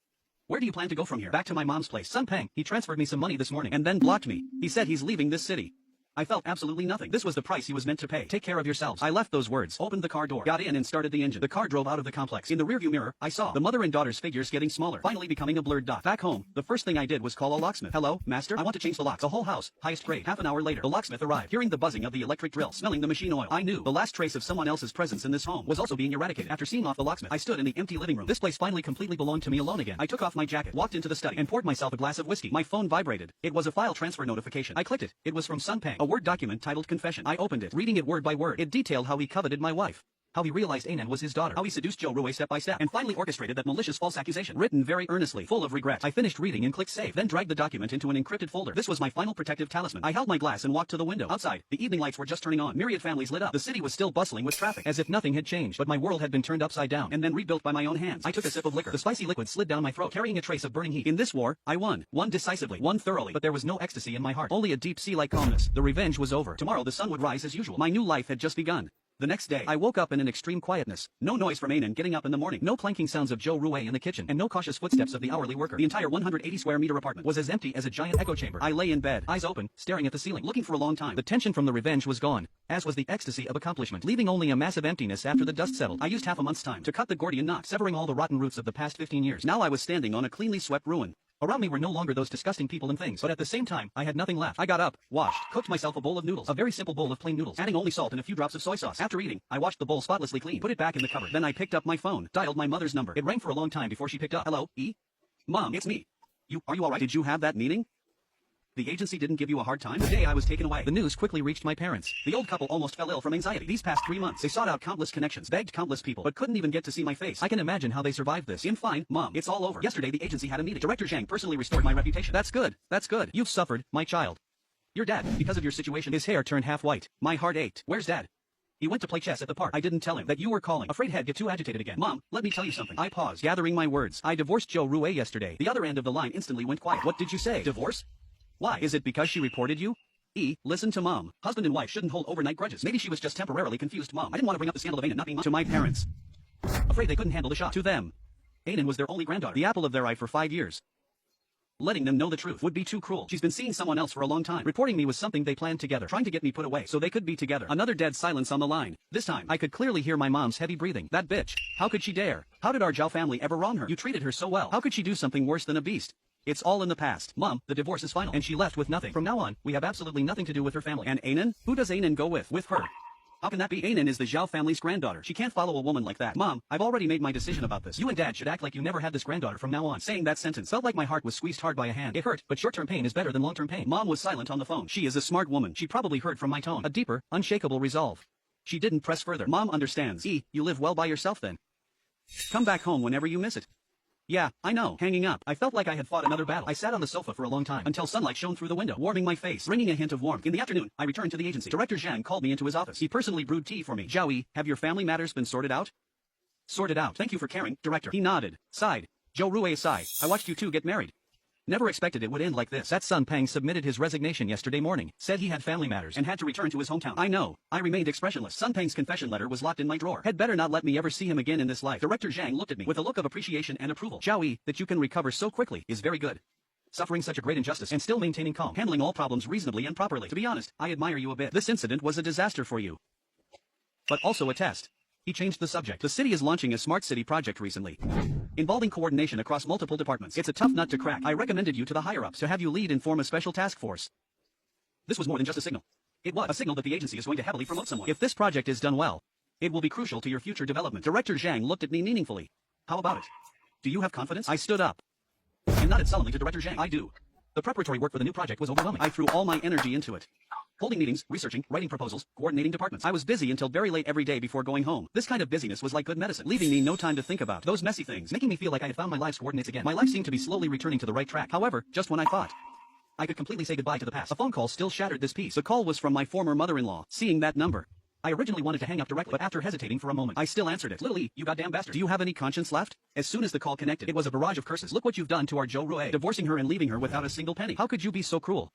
Where do you plan to go from here? Back to my mom's place. Sun Peng. He transferred me some money this morning and then blocked me. He said he's leaving this city. I felt absolutely nothing. This was the price he was meant to pay. Take care of yourselves. I left those words, opened the car door, got in and started the engine. The car drove out of the complex. In the rearview mirror, I saw the mother and daughter's figures getting smaller, finally becoming a blurred dot. Back home, the first thing I did was call a locksmith. Hello, master? I want to change the locks. The whole house, highest grade. Half an hour later, the locksmith arrived, hearing the buzzing of the electric drill, smelling the machine oil. I knew the last trace of someone else's presence in this home was also being eradicated. After seeing off the locksmith, I stood in the empty living room. This place finally completely belonged to me alone again. I took off my jacket, walked into the study, and poured myself a glass of whiskey. My phone vibrated. It was a file transfer notification. I clicked it. It was from Sun Peng, a Word document titled Confession. I opened it, reading it word by word. It detailed how he coveted my wife, how he realized Ainan was his daughter, how he seduced Jo Rue step by step, and finally orchestrated that malicious false accusation. Written very earnestly, full of regret. I finished reading and clicked save, then dragged the document into an encrypted folder. This was my final protective talisman. I held my glass and walked to the window. Outside, the evening lights were just turning on. Myriad families lit up. The city was still bustling with traffic, as if nothing had changed. But my world had been turned upside down, and then rebuilt by my own hands. I took a sip of liquor. The spicy liquid slid down my throat, carrying a trace of burning heat. In this war, I won. Won decisively. Won thoroughly. But there was no ecstasy in my heart. Only a deep sea-like calmness. The revenge was over. Tomorrow the sun would rise as usual. My new life had just begun. The next day, I woke up in an extreme quietness. No noise from Ainan getting up in the morning. No clanking sounds of Jo Rue in the kitchen. And no cautious footsteps of the hourly worker. The entire 180 square meter apartment was as empty as a giant echo chamber. I lay in bed, eyes open, staring at the ceiling, looking for a long time. The tension from the revenge was gone, as was the ecstasy of accomplishment, leaving only a massive emptiness after the dust settled. I used half a month's time to cut the Gordian knot, severing all the rotten roots of the past 15 years. Now I was standing on a cleanly swept ruin. Around me were no longer those disgusting people and things, but at the same time, I had nothing left. I got up, washed, cooked myself a bowl of noodles, a very simple bowl of plain noodles, adding only salt and a few drops of soy sauce. After eating, I washed the bowl spotlessly clean, put it back in the cupboard. Then I picked up my phone, dialed my mother's number. It rang for a long time before she picked up. Hello, E? Mom, it's me. Are you alright? Did you have that meeting? The agency didn't give you a hard time? The day I was taken away, the news quickly reached my parents. The old couple almost fell ill from anxiety. These past 3 months, they sought out countless connections, begged countless people, but couldn't even get to see my face. I can imagine how they survived this. I'm fine, Mom. It's all over. Yesterday, the agency had a meeting. Director Zhang personally restored my reputation. That's good. That's good. You've suffered, my child. Your dad, because of your situation, his hair turned half white. My heart ached. Where's Dad? He went to play chess at the park. I didn't tell him that you were calling. Afraid he'd get too agitated again. Mom, let me tell you something. I paused, gathering my words. I divorced Jo Rue yesterday. The other end of the line instantly went quiet. What did you say? Divorce? Why? Is it because she reported you? E, listen to Mom. Husband and wife shouldn't hold overnight grudges. Maybe she was just temporarily confused. Mom, I didn't want to bring up the scandal of Ainan not being to my parents. Afraid they couldn't handle the shock. To them, Ainan was their only granddaughter, the apple of their eye for 5 years. Letting them know the truth would be too cruel. She's been seeing someone else for a long time. Reporting me was something they planned together, trying to get me put away so they could be together. Another dead silence on the line. This time, I could clearly hear my mom's heavy breathing. That bitch. How could she dare? How did our Zhao family ever wrong her? You treated her so well. How could she do something worse than a beast? It's all in the past. Mom, the divorce is final, and she left with nothing. From now on, we have absolutely nothing to do with her family. And Ainan? Who does Ainan go with? With her. How can that be? Ainan is the Zhao family's granddaughter. She can't follow a woman like that. Mom, I've already made my decision about this. You and Dad should act like you never had this granddaughter from now on. Saying that sentence felt like my heart was squeezed hard by a hand. It hurt, but short-term pain is better than long-term pain. Mom was silent on the phone. She is a smart woman. She probably heard from my tone. A deeper, unshakable resolve. She didn't press further. Mom understands. E, you live well by yourself then. Come back home whenever you miss it. Yeah, I know. Hanging up. I felt like I had fought another battle. I sat on the sofa for a long time, until sunlight shone through the window, warming my face, bringing a hint of warmth. In the afternoon, I returned to the agency. Director Zhang called me into his office. He personally brewed tea for me. Zhao, have your family matters been sorted out? Sorted out. Thank you for caring, Director. He nodded, sighed. Jo Rue sighed. I watched you two get married. Never expected it would end like this. That Sun Peng submitted his resignation yesterday morning, said he had family matters, and had to return to his hometown. I know. I remained expressionless. Sun Peng's confession letter was locked in my drawer. Had better not let me ever see him again in this life. Director Zhang looked at me with a look of appreciation and approval. Zhao, that you can recover so quickly is very good. Suffering such a great injustice and still maintaining calm, handling all problems reasonably and properly. To be honest, I admire you a bit. This incident was a disaster for you, but also a test. He changed the subject. The city is launching a smart city project recently, involving coordination across multiple departments. It's a tough nut to crack. I recommended you to the higher-ups to have you lead and form a special task force. This was more than just a signal. It was a signal that the agency is going to heavily promote someone. If this project is done well, it will be crucial to your future development. Director Zhang looked at me meaningfully. How about it? Do you have confidence? I stood up and nodded sullenly to Director Zhang. I do. The preparatory work for the new project was overwhelming. I threw all my energy into it. Holding meetings, researching, writing proposals, coordinating departments. I was busy until very late every day before going home. This kind of busyness was like good medicine, leaving me no time to think about those messy things, making me feel like I had found my life's coordinates again. My life seemed to be slowly returning to the right track. However, just when I thought I could completely say goodbye to the past, a phone call still shattered this peace. The call was from my former mother-in-law. Seeing that number, I originally wanted to hang up directly, but after hesitating for a moment, I still answered it. Little E, you goddamn bastard. Do you have any conscience left? As soon as the call connected, it was a barrage of curses. Look what you've done to our Jo Rue, divorcing her and leaving her without a single penny. How could you be so cruel?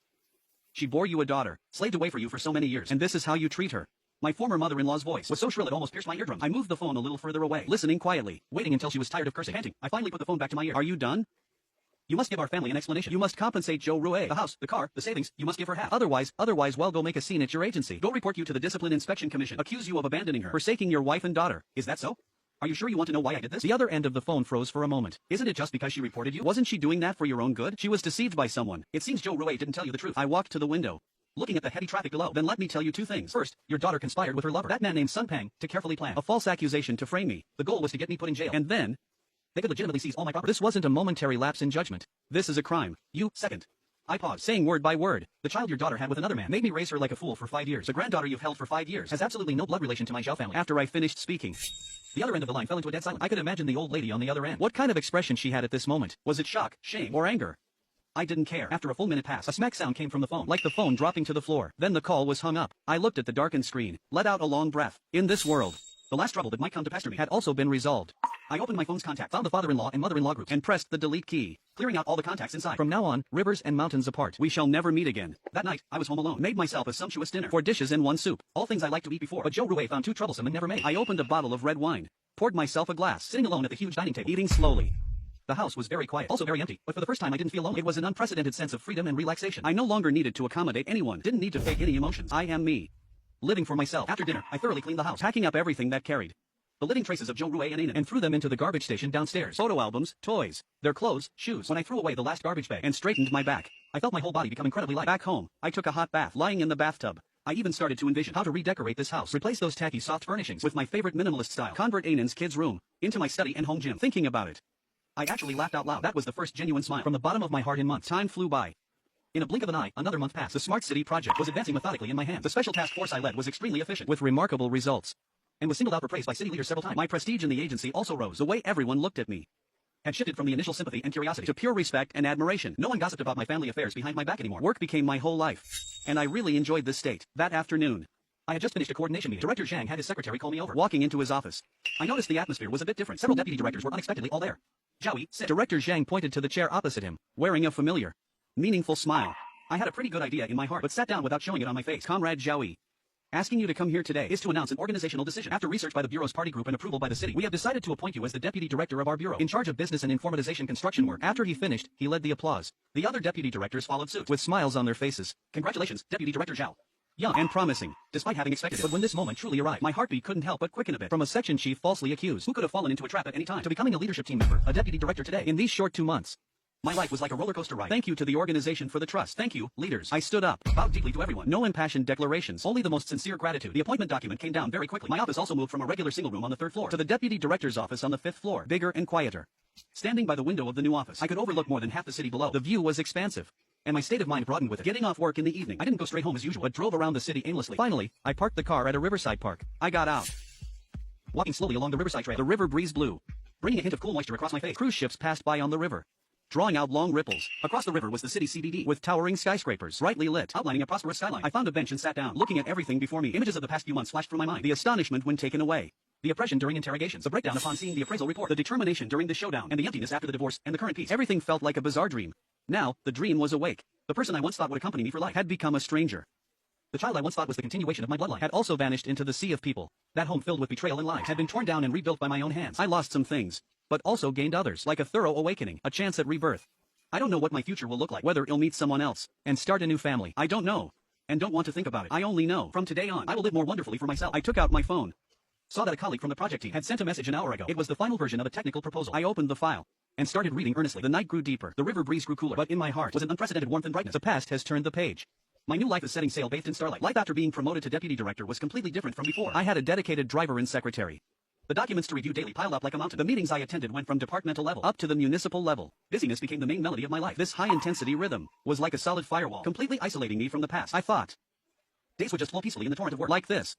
She bore you a daughter, slaved away for you for so many years, and this is how you treat her. My former mother-in-law's voice was so shrill it almost pierced my eardrums. I moved the phone a little further away, listening quietly, waiting until she was tired of cursing. Panting, I finally put the phone back to my ear. Are you done? You must give our family an explanation. You must compensate Jo Rue. The house, the car, the savings, you must give her half. Otherwise, well, go make a scene at your agency. Go report you to the Discipline Inspection Commission. Accuse you of abandoning her, forsaking your wife and daughter. Is that so? Are you sure you want to know why I did this? The other end of the phone froze for a moment. Isn't it just because she reported you? Wasn't she doing that for your own good? She was deceived by someone. It seems Jo Rue didn't tell you the truth. I walked to the window, looking at the heavy traffic below. Then let me tell you two things. First, your daughter conspired with her lover, that man named Sun Pang, to carefully plan a false accusation to frame me. The goal was to get me put in jail. And then they could legitimately seize all my property. This wasn't a momentary lapse in judgment. This is a crime. You, second. I paused, saying word by word. The child your daughter had with another man made me raise her like a fool for 5 years. The granddaughter you've held for 5 years has absolutely no blood relation to my Zhao family. After I finished speaking, the other end of the line fell into a dead silence. I could imagine the old lady on the other end. What kind of expression she had at this moment? Was it shock, shame, or anger? I didn't care. After a full minute passed, a smack sound came from the phone, like the phone dropping to the floor. Then the call was hung up. I looked at the darkened screen, let out a long breath. In this world, the last trouble that might come to pester me had also been resolved. I opened my phone's contacts, found the father-in-law and mother-in-law groups, and pressed the delete key, clearing out all the contacts inside. From now on, rivers and mountains apart. We shall never meet again. That night, I was home alone, made myself a sumptuous dinner, 4 dishes and 1 soup, all things I liked to eat before, but Jo Rue found too troublesome and never made. I opened a bottle of red wine, poured myself a glass, sitting alone at the huge dining table, eating slowly. The house was very quiet, also very empty, but for the first time I didn't feel lonely. It was an unprecedented sense of freedom and relaxation. I no longer needed to accommodate anyone, didn't need to fake any emotions. I am me, living for myself. After dinner, I thoroughly cleaned the house, packing up everything that carried the living traces of Jo Rue and Anan, and threw them into the garbage station downstairs. Photo albums, toys, their clothes, shoes. When I threw away the last garbage bag and straightened my back, I felt my whole body become incredibly light. Back home, I took a hot bath, lying in the bathtub. I even started to envision how to redecorate this house, replace those tacky soft furnishings with my favorite minimalist style, convert Anan's kids' room into my study and home gym. Thinking about it, I actually laughed out loud. That was the first genuine smile from the bottom of my heart in months. Time flew by. In a blink of an eye, another month passed. The Smart City project was advancing methodically in my hands. The special task force I led was extremely efficient, with remarkable results, and was singled out for praise by city leaders several times. My prestige in the agency also rose. The way everyone looked at me had shifted from the initial sympathy and curiosity to pure respect and admiration. No one gossiped about my family affairs behind my back anymore. Work became my whole life, and I really enjoyed this state. That afternoon, I had just finished a coordination meeting. Director Zhang had his secretary call me over. Walking into his office, I noticed the atmosphere was a bit different. Several deputy directors were unexpectedly all there. Zhaoyi, sit. Director Zhang pointed to the chair opposite him, wearing a familiar, meaningful smile. I had a pretty good idea in my heart, but sat down without showing it on my face. Comrade Zhaoyi, asking you to come here today is to announce an organizational decision. After research by the Bureau's party group and approval by the city, we have decided to appoint you as the deputy director of our bureau, in charge of business and informatization construction work. After he finished, he led the applause. The other deputy directors followed suit, with smiles on their faces. Congratulations, Deputy Director Zhao. Young and promising, despite having expected it. But when this moment truly arrived, my heartbeat couldn't help but quicken a bit. From a section chief falsely accused, who could have fallen into a trap at any time, to becoming a leadership team member, a deputy director today. In these short 2 months, my life was like a roller coaster ride. Thank you to the organization for the trust. Thank you, leaders. I stood up, bowed deeply to everyone. No impassioned declarations, only the most sincere gratitude. The appointment document came down very quickly. My office also moved from a regular single room on the 3rd floor to the deputy director's office on the 5th floor, bigger and quieter. Standing by the window of the new office, I could overlook more than half the city below. The view was expansive, and my state of mind broadened with it. Getting off work in the evening, I didn't go straight home as usual, but drove around the city aimlessly. Finally, I parked the car at a riverside park. I got out, walking slowly along the riverside trail. The river breeze blew, bringing a hint of cool moisture across my face. Cruise ships passed by on the river, drawing out long ripples. Across the river was the city CBD, with towering skyscrapers, brightly lit, outlining a prosperous skyline. I found a bench and sat down, looking at everything before me. Images of the past few months flashed through my mind. The astonishment when taken away, the oppression during interrogations, the breakdown upon seeing the appraisal report, the determination during the showdown, and the emptiness after the divorce and the current peace. Everything felt like a bizarre dream. Now, the dream was awake. The person I once thought would accompany me for life had become a stranger. The child I once thought was the continuation of my bloodline had also vanished into the sea of people. That home filled with betrayal and lies had been torn down and rebuilt by my own hands. I lost some things, but also gained others, like a thorough awakening, a chance at rebirth. I don't know what my future will look like, whether I'll meet someone else and start a new family. I don't know, and don't want to think about it. I only know, from today on, I will live more wonderfully for myself. I took out my phone, saw that a colleague from the project team had sent a message an hour ago. It was the final version of a technical proposal. I opened the file and started reading earnestly. The night grew deeper, the river breeze grew cooler, but in my heart was an unprecedented warmth and brightness. The past has turned the page. My new life is setting sail bathed in starlight. Life after being promoted to deputy director was completely different from before. I had a dedicated driver and secretary, The documents to review daily piled up like a mountain. The meetings I attended went from departmental level up to the municipal level. Busyness became the main melody of my life. This high-intensity rhythm was like a solid firewall, completely isolating me from the past. I thought days would just flow peacefully in the torrent of work like this.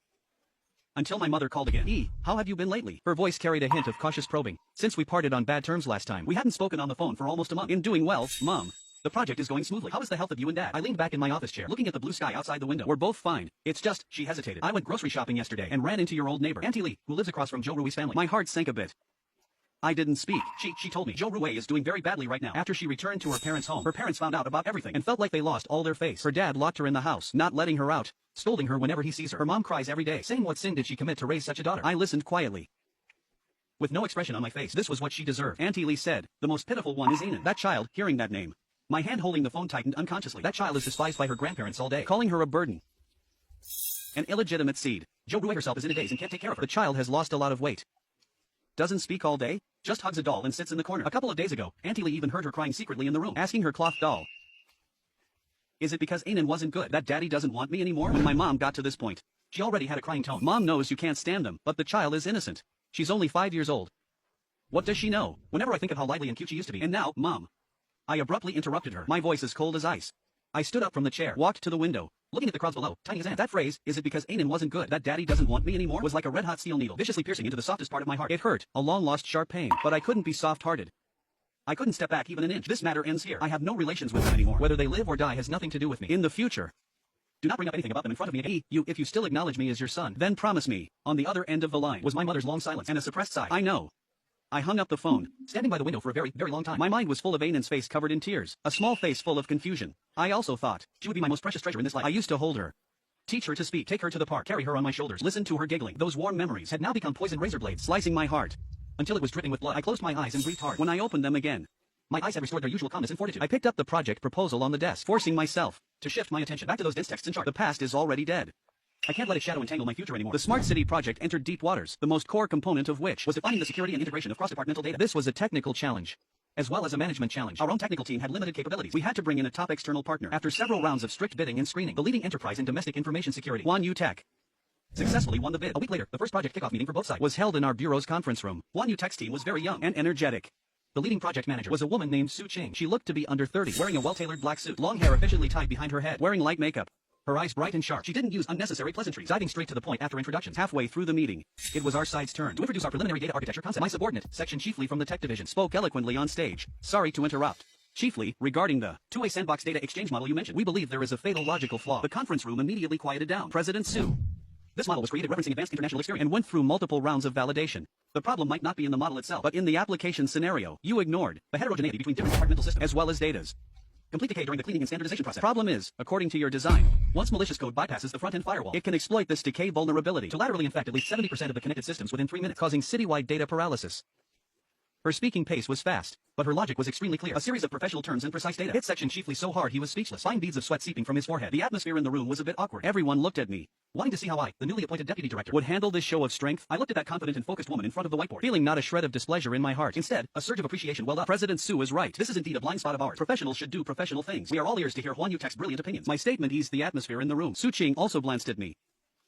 Until my mother called again. How have you been lately? Her voice carried a hint of cautious probing. Since we parted on bad terms last time, we hadn't spoken on the phone for almost a month. Doing well, Mom. The project is going smoothly. How is the health of you and Dad? I leaned back in my office chair, looking at the blue sky outside the window. We're both fine. It's just, she hesitated. I went grocery shopping yesterday and ran into your old neighbor, Auntie Lee, who lives across from Joe Rui's family. My heart sank a bit. I didn't speak. She told me Joe Rui is doing very badly right now. After she returned to her parents' home, her parents found out about everything and felt like they lost all their face. Her dad locked her in the house, not letting her out, scolding her whenever he sees her. Her mom cries every day, saying what sin did she commit to raise such a daughter. I listened quietly, with no expression on my face. This was what she deserved. Auntie Lee said, the most pitiful one is Anan. That child, hearing that name. My hand holding the phone tightened unconsciously. That child is despised by her grandparents all day, calling her a burden. An illegitimate seed. Joe Rui herself is in a daze and can't take care of her. The child has lost a lot of weight. Doesn't speak all day, just hugs a doll and sits in the corner. A couple of days ago, Auntie Lee even heard her crying secretly in the room, asking her cloth doll, is it because Anan wasn't good that Daddy doesn't want me anymore? When my mom got to this point, she already had a crying tone. Mom knows you can't stand them, but the child is innocent. She's only 5 years old. What does she know? Whenever I think of how lively and cute she used to be, and now, Mom. I abruptly interrupted her, my voice as cold as ice. I stood up from the chair, walked to the window, looking at the crowds below, tiny as ants. That phrase, is it because Anan wasn't good that Daddy doesn't want me anymore, was like a red-hot steel needle, viciously piercing into the softest part of my heart. It hurt, a long-lost sharp pain, but I couldn't be soft-hearted. I couldn't step back even an inch. This matter ends here. I have no relations with them anymore. Whether they live or die has nothing to do with me. In the future, do not bring up anything about them in front of me. If you still acknowledge me as your son, then promise me. On the other end of the line was my mother's long silence and a suppressed sigh. I know. I hung up the phone, standing by the window for a very, very long time. My mind was full of Anan's face covered in tears, a small face full of confusion. I also thought she would be my most precious treasure in this life. I used to hold her, teach her to speak, take her to the park, carry her on my shoulders, listen to her giggling. Those warm memories had now become poisoned razor blades, slicing my heart until it was dripping with blood. I closed my eyes and breathed hard. When I opened them again, my eyes had restored their usual calmness and fortitude. I picked up the project proposal on the desk, forcing myself to shift my attention back to those dense texts and charts. The past is already dead. I can't let its shadow entangle my future anymore. The Smart City project entered deep waters, the most core component of which was defining the security and integration of cross-departmental data. This was a technical challenge, as well as a management challenge. Our own technical team had limited capabilities. We had to bring in a top external partner. After several rounds of strict bidding and screening, the leading enterprise in domestic information security, Wanyu Tech, successfully won the bid. A week later, the first project kickoff meeting for both sides was held in our bureau's conference room. Wanyu Tech's team was very young and energetic. The leading project manager was a woman named Su Ching. She looked to be under 30, wearing a well-tailored black suit, long hair efficiently tied behind her head, wearing light makeup. Her eyes bright and sharp. She didn't use unnecessary pleasantries, diving straight to the point after introductions. Halfway through the meeting, it was our side's turn to introduce our preliminary data architecture concept. My subordinate, Section Chief Lee from the tech division, spoke eloquently on stage. Sorry to interrupt. Chief Lee, regarding the two-way sandbox data exchange model you mentioned, we believe there is a fatal logical flaw. The conference room immediately quieted down. President Su. This model was created referencing advanced international experience and went through multiple rounds of validation. The problem might not be in the model itself, but in the application scenario. You ignored the heterogeneity between different departmental systems, as well as data's complete decay during the cleaning and standardization process. Problem is, according to your design, once malicious code bypasses the front-end firewall, it can exploit this decay vulnerability to laterally infect at least 70% of the connected systems within 3 minutes, causing citywide data paralysis. Her speaking pace was fast, but her logic was extremely clear. A series of professional terms and precise data hit Section Chief Lee so hard he was speechless, fine beads of sweat seeping from his forehead. The atmosphere in the room was a bit awkward. Everyone looked at me, wanting to see how I, the newly appointed deputy director, would handle this show of strength. I looked at that confident and focused woman in front of the whiteboard, feeling not a shred of displeasure in my heart. Instead, a surge of appreciation welled up. President Su is right. This is indeed a blind spot of ours. Professionals should do professional things. We are all ears to hear Wanyu Tech's brilliant opinions. My statement eased the atmosphere in the room. Su Ching also glanced at me,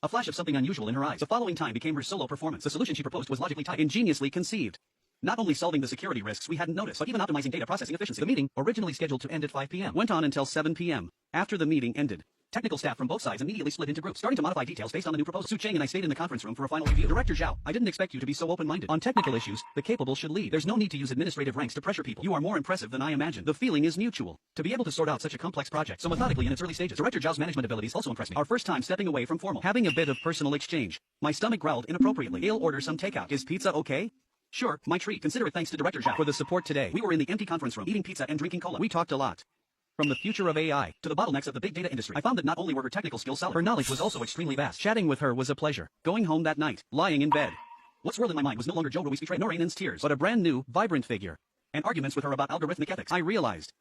a flash of something unusual in her eyes. The following time became her solo performance. The solution she proposed was logically tight, ingeniously conceived. Not only solving the security risks we hadn't noticed, but even optimizing data processing efficiency. The meeting, originally scheduled to end at 5 p.m., went on until 7 p.m. After the meeting ended, technical staff from both sides immediately split into groups, starting to modify details based on the new proposal. Su Cheng and I stayed in the conference room for a final review. Director Zhao, I didn't expect you to be so open-minded. On technical issues, the capable should lead. There's no need to use administrative ranks to pressure people. You are more impressive than I imagined. The feeling is mutual. To be able to sort out such a complex project so methodically in its early stages, Director Zhao's management abilities also impressed me. Our first time stepping away from formal, having a bit of personal exchange. My stomach growled inappropriately. He'll order some takeout. Is pizza okay? Sure, my treat. Consider it thanks to Director Zhao for the support today. We were in the empty conference room, eating pizza and drinking cola. We talked a lot. From the future of AI to the bottlenecks of the big data industry, I found that not only were her technical skills solid, her knowledge was also extremely vast. Chatting with her was a pleasure. Going home that night, lying in bed, what swirled in my mind was no longer Joe Rui's betrayal nor Ainan's tears, but a brand new, vibrant figure, and arguments with her about algorithmic ethics. I realized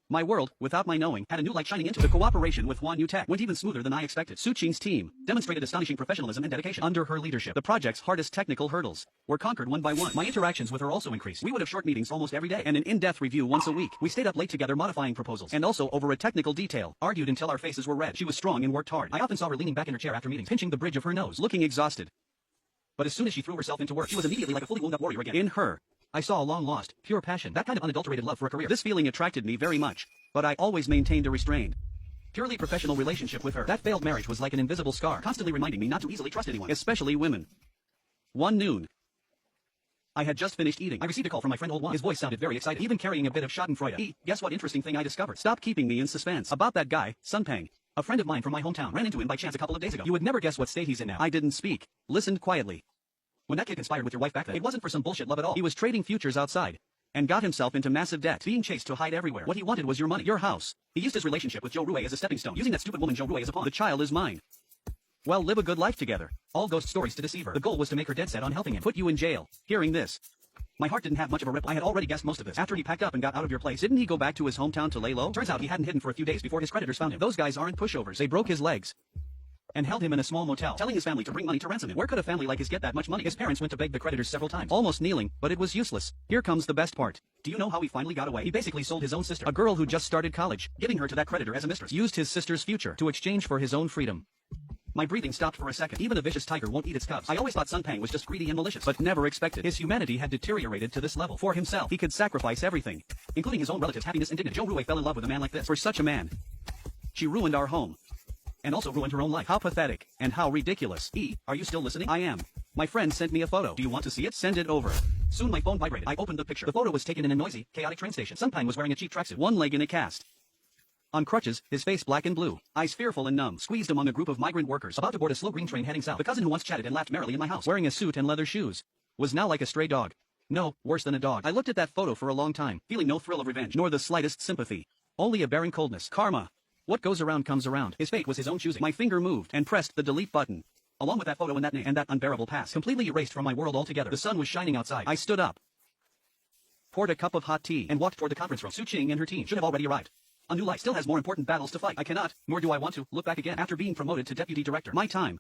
my world, without my knowing, had a new light shining into it. The cooperation with Wanyu Tech went even smoother than I expected. Su Qing's team demonstrated astonishing professionalism and dedication. Under her leadership, the project's hardest technical hurdles were conquered one by one. My interactions with her also increased. We would have short meetings almost every day, and an in-depth review once a week. We stayed up late together modifying proposals, and also over a technical detail, argued until our faces were red. She was strong and worked hard. I often saw her leaning back in her chair after meetings, pinching the bridge of her nose, looking exhausted. But as soon as she threw herself into work, she was immediately like a fully wound-up warrior again. In her, I saw a long-lost, pure passion, that kind of unadulterated love for a career. This feeling attracted me very much, but I always maintained a restrained, purely professional relationship with her. That failed marriage was like an invisible scar, constantly reminding me not to easily trust anyone, especially women. One noon. I had just finished eating. I received a call from my friend Old One. His voice sounded very excited, even carrying a bit of schadenfreude. Guess what interesting thing I discovered? Stop keeping me in suspense. About that guy, Sunpeng. A friend of mine from my hometown. Ran into him by chance a couple of days ago. You would never guess what state he's in now. I didn't speak. Listened quietly. When that kid conspired with your wife back then, it wasn't for some bullshit love at all. He was trading futures outside. And got himself into massive debt. Being chased to hide everywhere. What he wanted was your money. Your house. He used his relationship with Jo Rue as a stepping stone. Using that stupid woman Jo Rue as a pawn. The child is mine. Well, live a good life together. All ghost stories to deceive her. The goal was to make her dead set on helping him. Put you in jail. Hearing this. My heart didn't have much of a ripple. I had already guessed most of this. After he packed up and got out of your place, didn't he go back to his hometown to lay low? Turns out he hadn't hidden for a few days before his creditors found him. Those guys aren't pushovers. They broke his legs and held him in a small motel, telling his family to bring money to ransom him. Where could a family like his get that much money? His parents went to beg the creditors several times, almost kneeling, but it was useless. Here comes the best part. Do you know how he finally got away? He basically sold his own sister, a girl who just started college, giving her to that creditor as a mistress. Used his sister's future to exchange for his own freedom. My breathing stopped for a second. Even a vicious tiger won't eat its cubs. I always thought Sunpeng was just greedy and malicious, but never expected his humanity had deteriorated to this level. For himself, he could sacrifice everything, including his own relatives' happiness and dignity. Jo Rue fell in love with a man like this. For such a man, she ruined our home. And also ruined her own life. How pathetic, and how ridiculous. Are you still listening? I am. My friend sent me a photo. Do you want to see it? Send it over. Soon my phone vibrated. I opened the picture. The photo was taken in a noisy, chaotic train station. Sunpeng was wearing a cheap tracksuit, one leg in a cast. On crutches, his face black and blue, eyes fearful and numb, squeezed among a group of migrant workers about to board a slow green train heading south. The cousin who once chatted and laughed merrily in my house, wearing a suit and leather shoes, was now like a stray dog. No, worse than a dog. I looked at that photo for a long time, feeling no thrill of revenge, nor the slightest sympathy. Only a barren coldness. Karma. What goes around comes around. His fate was his own choosing. My finger moved and pressed the delete button. Along with that photo and that name and that unbearable past, completely erased from my world altogether. The sun was shining outside. I stood up, poured a cup of hot tea, and walked toward the conference room. Su Qing and her team should have already arrived. A new life still has more important battles to fight. I cannot, nor do I want to, look back again. After being promoted to deputy director, my time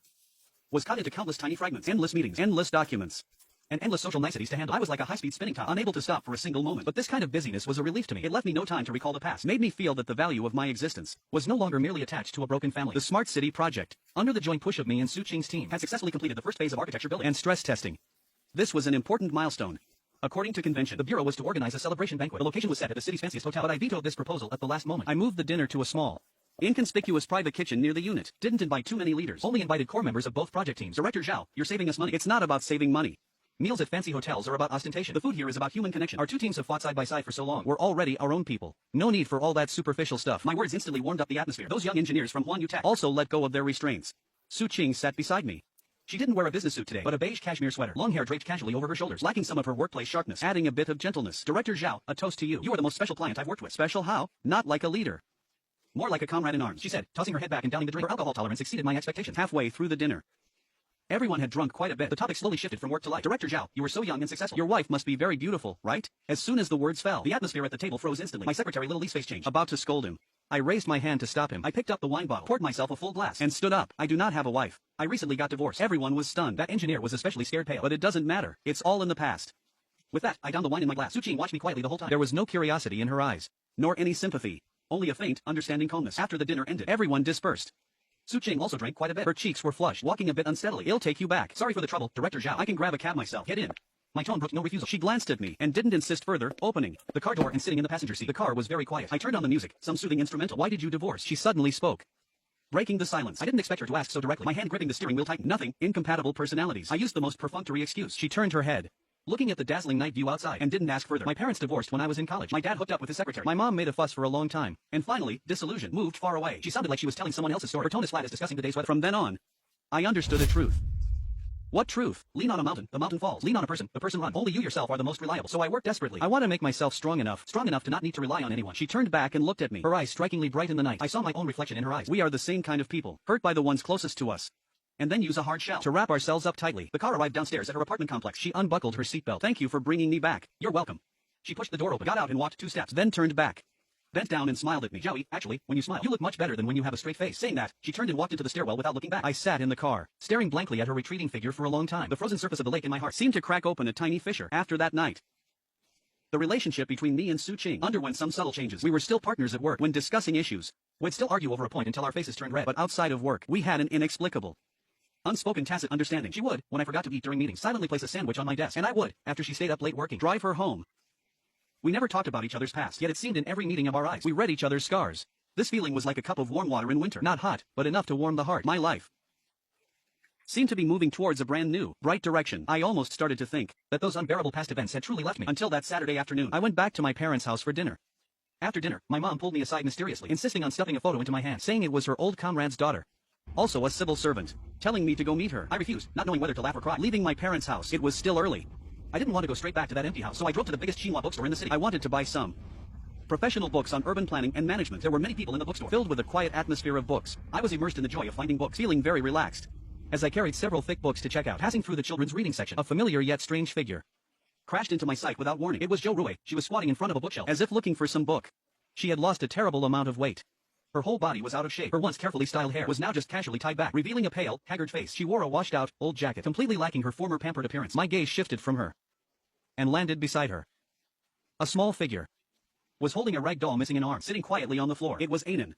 was cut into countless tiny fragments, endless meetings, endless documents, and endless social niceties to handle. I was like a high-speed spinning top, unable to stop for a single moment. But this kind of busyness was a relief to me. It left me no time to recall the past, made me feel that the value of my existence was no longer merely attached to a broken family. The Smart City project, under the joint push of me and Su Qing's team, had successfully completed the first phase of architecture building and stress testing. This was an important milestone. According to convention, the Bureau was to organize a celebration banquet. The location was set at the city's fanciest hotel, but I vetoed this proposal at the last moment. I moved the dinner to a small, inconspicuous private kitchen near the unit. Didn't invite too many leaders, only invited core members of both project teams. Director Zhao, you're saving us money. It's not about saving money. Meals at fancy hotels are about ostentation. The food here is about human connection. Our two teams have fought side by side for so long. We're already our own people. No need for all that superficial stuff. My words instantly warmed up the atmosphere. Those young engineers from Huan Yu Tech also let go of their restraints. Su Qing sat beside me. She didn't wear a business suit today, but a beige cashmere sweater. Long hair draped casually over her shoulders, lacking some of her workplace sharpness, adding a bit of gentleness. Director Zhao, a toast to you. You are the most special client I've worked with. Special how? Not like a leader. More like a comrade in arms, she said, tossing her head back and downing the drink. Her alcohol tolerance exceeded my expectations. Halfway through the dinner, everyone had drunk quite a bit. The topic slowly shifted from work to life. Director Zhao, you were so young and successful. Your wife must be very beautiful, right? As soon as the words fell, the atmosphere at the table froze instantly. My secretary, Little Lee's face changed. About to scold him, I raised my hand to stop him. I picked up the wine bottle, poured myself a full glass, and stood up. I do not have a wife. I recently got divorced. Everyone was stunned. That engineer was especially scared pale. But it doesn't matter. It's all in the past. With that, I downed the wine in my glass. Su Qing watched me quietly the whole time. There was no curiosity in her eyes, nor any sympathy. Only a faint, understanding calmness. After the dinner ended, everyone dispersed. Su Qing also drank quite a bit. Her cheeks were flushed, walking a bit unsteadily. It'll take you back. Sorry for the trouble, Director Zhao. I can grab a cab myself. Get in. My tone brooked no refusal. She glanced at me and didn't insist further, opening the car door and sitting in the passenger seat. The car was very quiet. I turned on the music, some soothing instrumental. Why did you divorce? She suddenly spoke, breaking the silence. I didn't expect her to ask so directly. My hand gripping the steering wheel tightened. Nothing. Incompatible personalities. I used the most perfunctory excuse. She turned her head, looking at the dazzling night view outside, and didn't ask further. My parents divorced when I was in college. My dad hooked up with his secretary. My mom made a fuss for a long time, and finally, disillusion, moved far away. She sounded like she was telling someone else's story. Her tone as flat as discussing the day's weather. From then on, I understood a truth. What truth? Lean on a mountain, the mountain falls. Lean on a person, the person runs. Only you yourself are the most reliable. So I work desperately. I want to make myself strong enough to not need to rely on anyone. She turned back and looked at me, her eyes strikingly bright in the night. I saw my own reflection in her eyes. We are the same kind of people, hurt by the ones closest to us, and then use a hard shell to wrap ourselves up tightly. The car arrived downstairs at her apartment complex. She unbuckled her seatbelt. Thank you for bringing me back. You're welcome. She pushed the door open, got out and walked 2 steps, then turned back, bent down and smiled at me. Joey, actually, when you smile, you look much better than when you have a straight face. Saying that, she turned and walked into the stairwell without looking back. I sat in the car, staring blankly at her retreating figure for a long time. The frozen surface of the lake in my heart seemed to crack open a tiny fissure. After that night, the relationship between me and Su Qing underwent some subtle changes. We were still partners at work. When discussing issues, we'd still argue over a point until our faces turned red. But outside of work, we had an inexplicable, Unspoken tacit understanding. She would, when I forgot to eat during meetings, silently place a sandwich on my desk, and I would, after she stayed up late working, drive her home. We never talked about each other's past, yet it seemed in every meeting of our eyes, we read each other's scars. This feeling was like a cup of warm water in winter. Not hot, but enough to warm the heart. My life seemed to be moving towards a brand new, bright direction. I almost started to think that those unbearable past events had truly left me. Until that Saturday afternoon, I went back to my parents' house for dinner. After dinner, my mom pulled me aside mysteriously, insisting on stuffing a photo into my hand, saying it was her old comrade's daughter, also a civil servant, telling me to go meet her. I refused, not knowing whether to laugh or cry. Leaving my parents' house, it was still early. I didn't want to go straight back to that empty house, so I drove to the biggest Xinhua bookstore in the city. I wanted to buy some professional books on urban planning and management. There were many people in the bookstore, filled with a quiet atmosphere of books. I was immersed in the joy of finding books, feeling very relaxed. As I carried several thick books to check out, passing through the children's reading section, a familiar yet strange figure crashed into my sight without warning. It was Jo Rui. She was squatting in front of a bookshelf, as if looking for some book. She had lost a terrible amount of weight. Her whole body was out of shape. Her once carefully styled hair was now just casually tied back, revealing a pale, haggard face. She wore a washed-out, old jacket, completely lacking her former pampered appearance. My gaze shifted from her and landed beside her. A small figure was holding a rag doll missing an arm, sitting quietly on the floor. It was Ainen.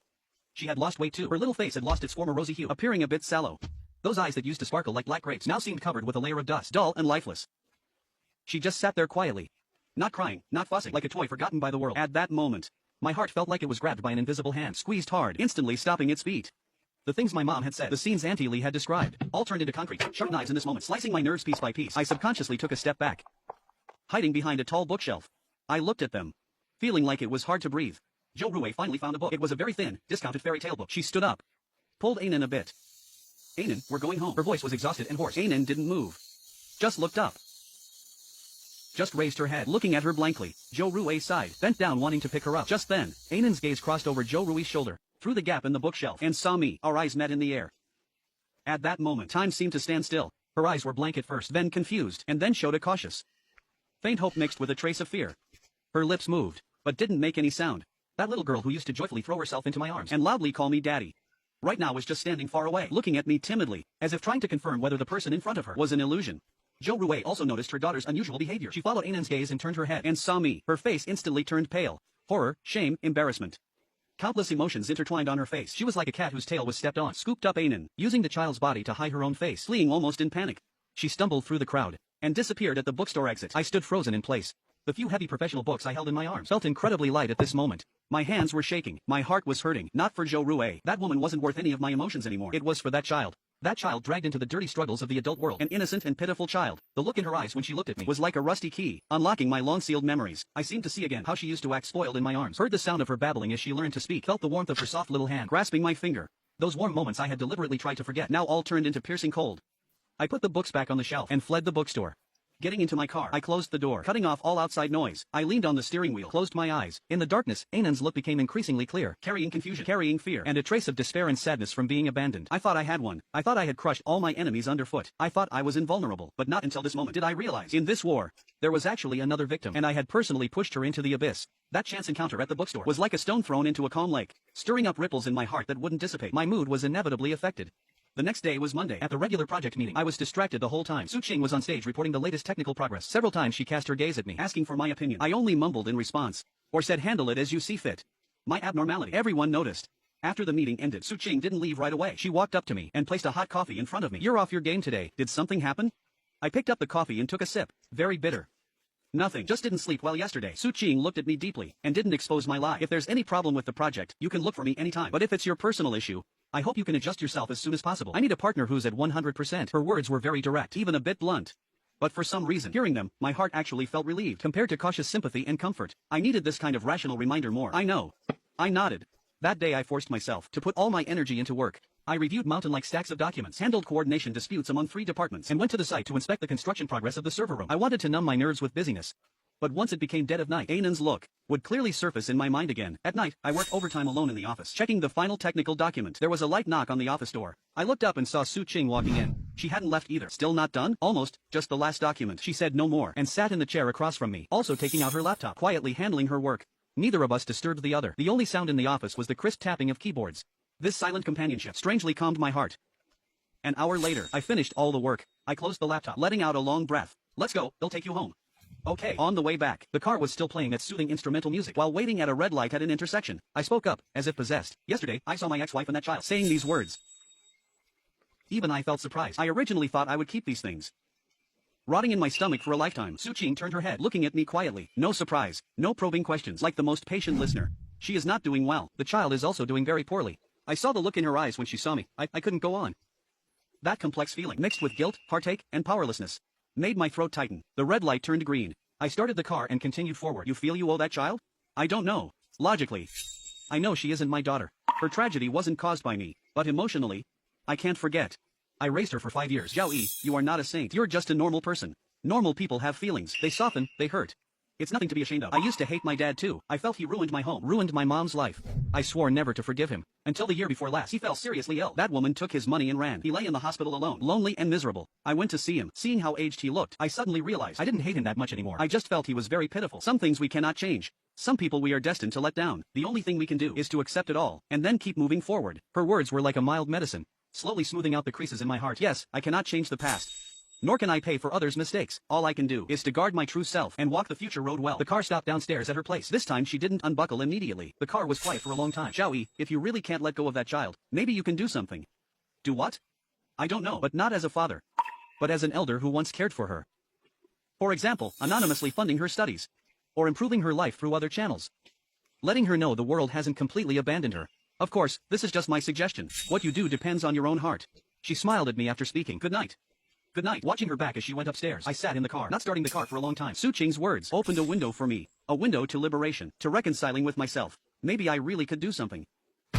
She had lost weight too. Her little face had lost its former rosy hue, appearing a bit sallow. Those eyes that used to sparkle like black grapes now seemed covered with a layer of dust, dull and lifeless. She just sat there quietly, not crying, not fussing, like a toy forgotten by the world. At that moment, my heart felt like it was grabbed by an invisible hand, squeezed hard, instantly stopping its beat. The things my mom had said, the scenes Auntie Lee had described, all turned into concrete, sharp knives in this moment, slicing my nerves piece by piece. I subconsciously took a step back, hiding behind a tall bookshelf. I looked at them, feeling like it was hard to breathe. Jo Rui finally found a book. It was a very thin, discounted fairy tale book. She stood up, pulled Ainen a bit. Ainen, we're going home. Her voice was exhausted and hoarse. Ainen didn't move. Just looked up. Just raised her head, looking at her blankly. Jo Rui sighed, bent down wanting to pick her up. Just then, Ainen's gaze crossed over Jo Rui's shoulder, through the gap in the bookshelf, and saw me. Our eyes met in the air. At that moment, time seemed to stand still. Her eyes were blank at first, then confused, and then showed a cautious, faint hope mixed with a trace of fear. Her lips moved, but didn't make any sound. That little girl who used to joyfully throw herself into my arms and loudly call me daddy, right now was just standing far away, looking at me timidly, as if trying to confirm whether the person in front of her was an illusion. Jo Rui also noticed her daughter's unusual behavior. She followed Ainen's gaze and turned her head, and saw me. Her face instantly turned pale. Horror, shame, embarrassment. Countless emotions intertwined on her face. She was like a cat whose tail was stepped on. Scooped up Ainen, using the child's body to hide her own face, fleeing almost in panic. She stumbled through the crowd, and disappeared at the bookstore exit. I stood frozen in place. The few heavy professional books I held in my arms felt incredibly light at this moment. My hands were shaking. My heart was hurting. Not for Jo Rui. That woman wasn't worth any of my emotions anymore. It was for that child. That child dragged into the dirty struggles of the adult world. An innocent and pitiful child. The look in her eyes when she looked at me was like a rusty key, unlocking my long-sealed memories. I seemed to see again how she used to act spoiled in my arms. Heard the sound of her babbling as she learned to speak. Felt the warmth of her soft little hand grasping my finger. Those warm moments I had deliberately tried to forget now all turned into piercing cold. I put the books back on the shelf and fled the bookstore. Getting into my car, I closed the door, cutting off all outside noise. I leaned on the steering wheel, closed my eyes. In the darkness, Ainen's look became increasingly clear, carrying confusion, carrying fear, and a trace of despair and sadness from being abandoned. I thought I had won. I thought I had crushed all my enemies underfoot. I thought I was invulnerable, but not until this moment did I realize, in this war, there was actually another victim, and I had personally pushed her into the abyss. That chance encounter at the bookstore was like a stone thrown into a calm lake, stirring up ripples in my heart that wouldn't dissipate. My mood was inevitably affected. The next day was Monday. At the regular project meeting, I was distracted the whole time. Su Qing was on stage reporting the latest technical progress. Several times she cast her gaze at me, asking for my opinion. I only mumbled in response, or said handle it as you see fit. My abnormality. Everyone noticed. After the meeting ended, Su Qing didn't leave right away. She walked up to me and placed a hot coffee in front of me. You're off your game today. Did something happen? I picked up the coffee and took a sip. Very bitter. Nothing. Just didn't sleep well yesterday. Su Qing looked at me deeply and didn't expose my lie. If there's any problem with the project, you can look for me anytime. But if it's your personal issue, I hope you can adjust yourself as soon as possible. I need a partner who's at 100%. Her words were very direct, even a bit blunt. But for some reason, hearing them, my heart actually felt relieved compared to cautious sympathy and comfort. I needed this kind of rational reminder more. I know. I nodded. That day I forced myself to put all my energy into work. I reviewed mountain-like stacks of documents, handled coordination disputes among 3 departments, and went to the site to inspect the construction progress of the server room. I wanted to numb my nerves with busyness. But once it became dead of night, Ainen's look would clearly surface in my mind again. At night, I worked overtime alone in the office, checking the final technical document. There was a light knock on the office door. I looked up and saw Su Qing walking in. She hadn't left either. Still not done? Almost. Just the last document. She said no more, and sat in the chair across from me, also taking out her laptop, quietly handling her work. Neither of us disturbed the other. The only sound in the office was the crisp tapping of keyboards. This silent companionship strangely calmed my heart. An hour later, I finished all the work. I closed the laptop, letting out a long breath. Let's go, they'll take you home. Okay. On the way back, the car was still playing its soothing instrumental music while waiting at a red light at an intersection. I spoke up, as if possessed. Yesterday, I saw my ex-wife and that child saying these words. Even I felt surprised. I originally thought I would keep these things rotting in my stomach for a lifetime. Su-Ching turned her head, looking at me quietly. No surprise. No probing questions. Like the most patient listener. She is not doing well. The child is also doing very poorly. I saw the look in her eyes when she saw me. I couldn't go on. That complex feeling, mixed with guilt, heartache, and powerlessness, made my throat tighten. The red light turned green. I started the car and continued forward. You feel you owe that child? I don't know. Logically, I know she isn't my daughter. Her tragedy wasn't caused by me, but emotionally, I can't forget. I raised her for 5 years. Zhao Yi, you are not a saint. You're just a normal person. Normal people have feelings. They soften, they hurt. It's nothing to be ashamed of. I used to hate my dad too. I felt he ruined my home, ruined my mom's life. I swore never to forgive him. Until the year before last, he fell seriously ill. That woman took his money and ran. He lay in the hospital alone, lonely and miserable. I went to see him. Seeing how aged he looked, I suddenly realized I didn't hate him that much anymore. I just felt he was very pitiful. Some things we cannot change. Some people we are destined to let down. The only thing we can do is to accept it all, and then keep moving forward. Her words were like a mild medicine, slowly smoothing out the creases in my heart. Yes, I cannot change the past, nor can I pay for others' mistakes. All I can do is to guard my true self and walk the future road well. The car stopped downstairs at her place. This time she didn't unbuckle immediately. The car was quiet for a long time. Zhao Yi, if you really can't let go of that child, maybe you can do something. Do what? I don't know, but not as a father, but as an elder who once cared for her. For example, anonymously funding her studies, or improving her life through other channels. Letting her know the world hasn't completely abandoned her. Of course, this is just my suggestion. What you do depends on your own heart. She smiled at me after speaking. Good night. Good night. Watching her back as she went upstairs, I sat in the car, not starting the car for a long time. Su-Ching's words opened a window for me. A window to liberation, to reconciling with myself. Maybe I really could do something.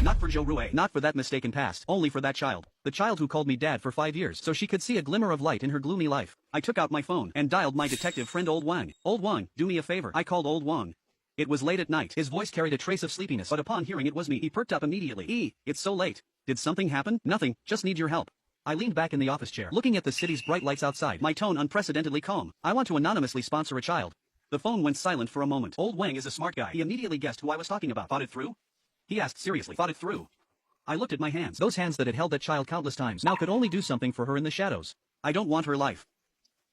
Not for Zhou Rui, not for that mistaken past, only for that child. The child who called me dad for 5 years, so she could see a glimmer of light in her gloomy life. I took out my phone and dialed my detective friend Old Wang. Old Wang, do me a favor. I called Old Wang. It was late at night. His voice carried a trace of sleepiness, but upon hearing it was me, he perked up immediately. It's so late. Did something happen? Nothing, just need your help. I leaned back in the office chair, looking at the city's bright lights outside, my tone unprecedentedly calm. I want to anonymously sponsor a child. The phone went silent for a moment. Old Wang is a smart guy. He immediately guessed who I was talking about. Thought it through? He asked seriously. Thought it through? I looked at my hands. Those hands that had held that child countless times now could only do something for her in the shadows. I don't want her life